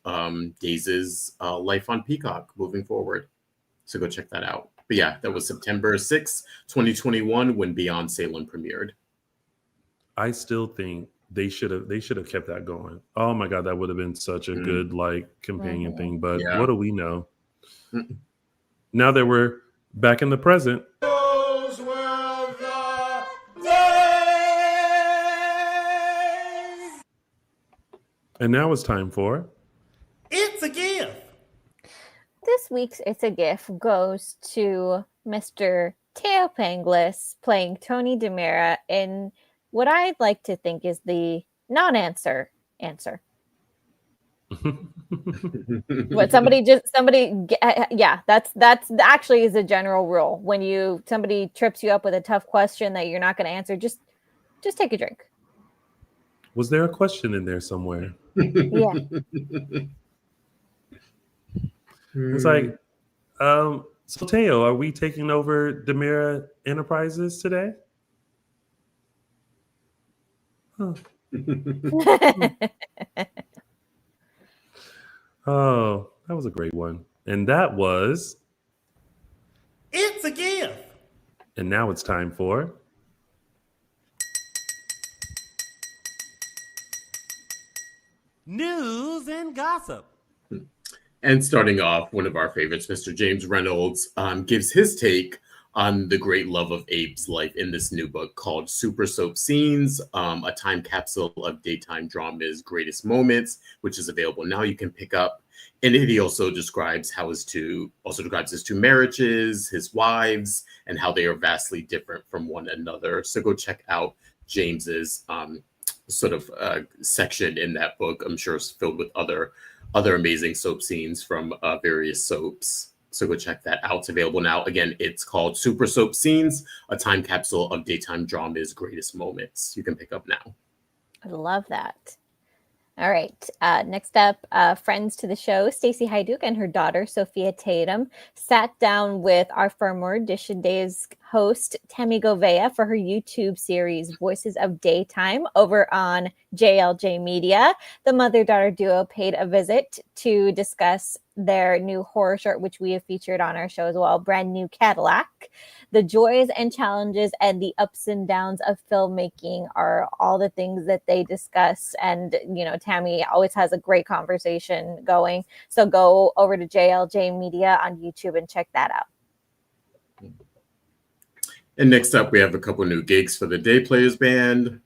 Speaker 3: Days' life on Peacock moving forward. So go check that out. But yeah, that was September 6th, 2021, when Beyond Salem premiered.
Speaker 1: I still think they should have kept that going. Oh my God, that would have been such a good like companion thing. But what do we know? Now that we're back in the present.
Speaker 5: Those were the days.
Speaker 1: And now it's time for
Speaker 5: It's a gift.
Speaker 2: This week's It's a Gift goes to Mr. Theo Panglis playing Tony DiMera in what I'd like to think is the non-answer answer. What that's actually is a general rule. When somebody trips you up with a tough question that you're not going to answer, just take a drink.
Speaker 1: Was there a question in there somewhere?
Speaker 2: Yeah.
Speaker 1: It's like, so Theo, are we taking over DiMera Enterprises today? Huh. Oh, that was a great one. And that was
Speaker 5: It's a gift.
Speaker 1: And now it's time for
Speaker 5: News and gossip.
Speaker 3: And starting off, one of our favorites, Mr. James Reynolds, gives his take on the great love of Abe's life in this new book called Super Soap Scenes, a time capsule of daytime drama's greatest moments, which is available now. You can pick up. And he also describes his two marriages, his wives, and how they are vastly different from one another. So go check out James's sort of section in that book. I'm sure it's filled with other amazing soap scenes from various soaps. So go check that out. It's available now. Again, it's called Super Soap Scenes, a time capsule of daytime drama's greatest moments. You can pick up now.
Speaker 2: I love that. All right. Next up, friends to the show, Stacey Hajduk and her daughter, Sophia Tatum, sat down with our former Dishin Days host, Temi Govea, for her YouTube series, Voices of Daytime, over on JLJ Media. The mother-daughter duo paid a visit to discuss their new horror short, which we have featured on our show as well, Brand New Cadillac. The joys and challenges and the ups and downs of filmmaking are all the things that they discuss. And, Tammy always has a great conversation going. So go over to JLJ Media on YouTube and check that out.
Speaker 3: And next up, we have a couple new gigs for the Day Players Band.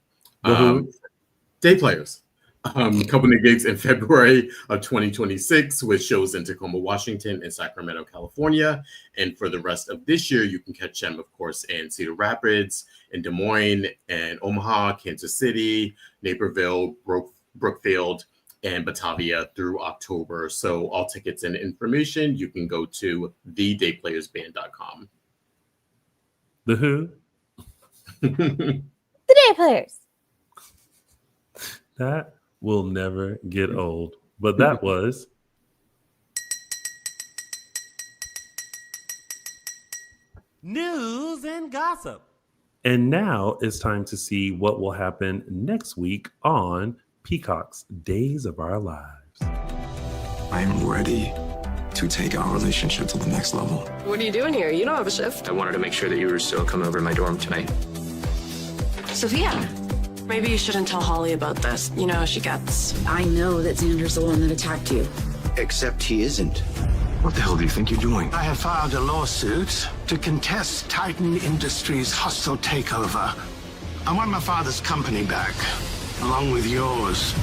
Speaker 3: Day Players. A couple new gigs in February of 2026 with shows in Tacoma, Washington and Sacramento, California. And for the rest of this year, you can catch them, of course, in Cedar Rapids, in Des Moines, and Omaha, Kansas City, Naperville, Brookfield, and Batavia through October. So all tickets and information, you can go to thedayplayersband.com.
Speaker 1: The who?
Speaker 2: The Day Players.
Speaker 1: That will never get old. But that was
Speaker 5: News and gossip.
Speaker 1: And now it's time to see what will happen next week on Peacock's Days of Our Lives.
Speaker 6: I'm ready to take our relationship to the next level.
Speaker 7: What are you doing here? You don't have a shift.
Speaker 6: I wanted to make sure that you were still coming over to my dorm tonight.
Speaker 7: Sophia, maybe you shouldn't tell Holly about this. You know how she gets.
Speaker 8: I know that Xander's the one that attacked you.
Speaker 9: Except he isn't.
Speaker 6: What the hell do you think you're doing?
Speaker 10: I have filed a lawsuit to contest Titan Industries' hostile takeover. I want my father's company back, along with yours.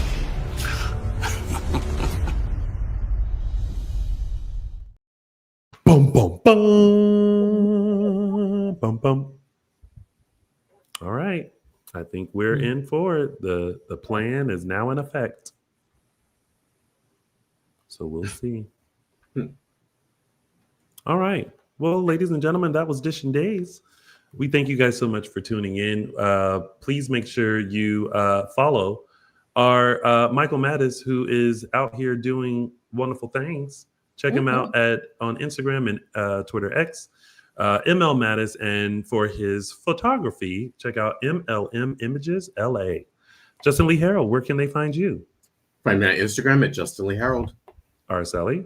Speaker 1: Boom, boom, boom, boom, boom. All right. I think we're in for it. The plan is now in effect. So we'll see. All right. Well, ladies and gentlemen, that was Dishin Days. We thank you guys so much for tuning in. Please make sure you follow our Michael Mattis, who is out here doing wonderful things. Check him out on Instagram and Twitter X, ML Mattis. And for his photography, check out MLM Images LA. Justin Lee Hareld, where can they find you?
Speaker 3: Find me on Instagram at Justin Lee Hareld.
Speaker 1: Araceli.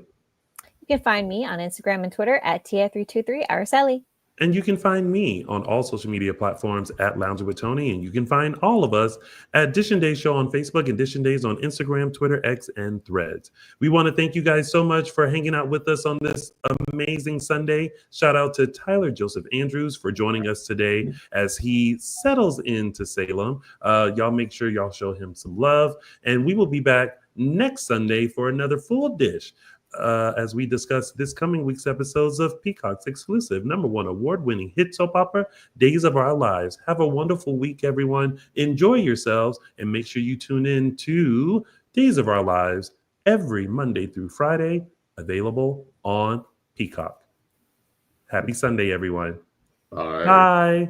Speaker 2: You can find me on Instagram and Twitter at Tia323 Araceli.
Speaker 1: And you can find me on all social media platforms at Lounging with Tony. And you can find all of us at Dishin Days Show on Facebook and Dishin Days on Instagram, Twitter, X, and Threads. We want to thank you guys so much for hanging out with us on this amazing Sunday. Shout out to Tyler Joseph Andrews for joining us today as he settles into Salem. Y'all make sure y'all show him some love. And we will be back next Sunday for another full dish. As we discuss this coming week's episodes of Peacock's exclusive #1 award-winning hit soap opera, Days of Our Lives. Have a wonderful week, everyone. Enjoy yourselves, and make sure you tune in to Days of Our Lives every Monday through Friday, available on Peacock. Happy Sunday, everyone.
Speaker 3: Bye.
Speaker 1: Bye.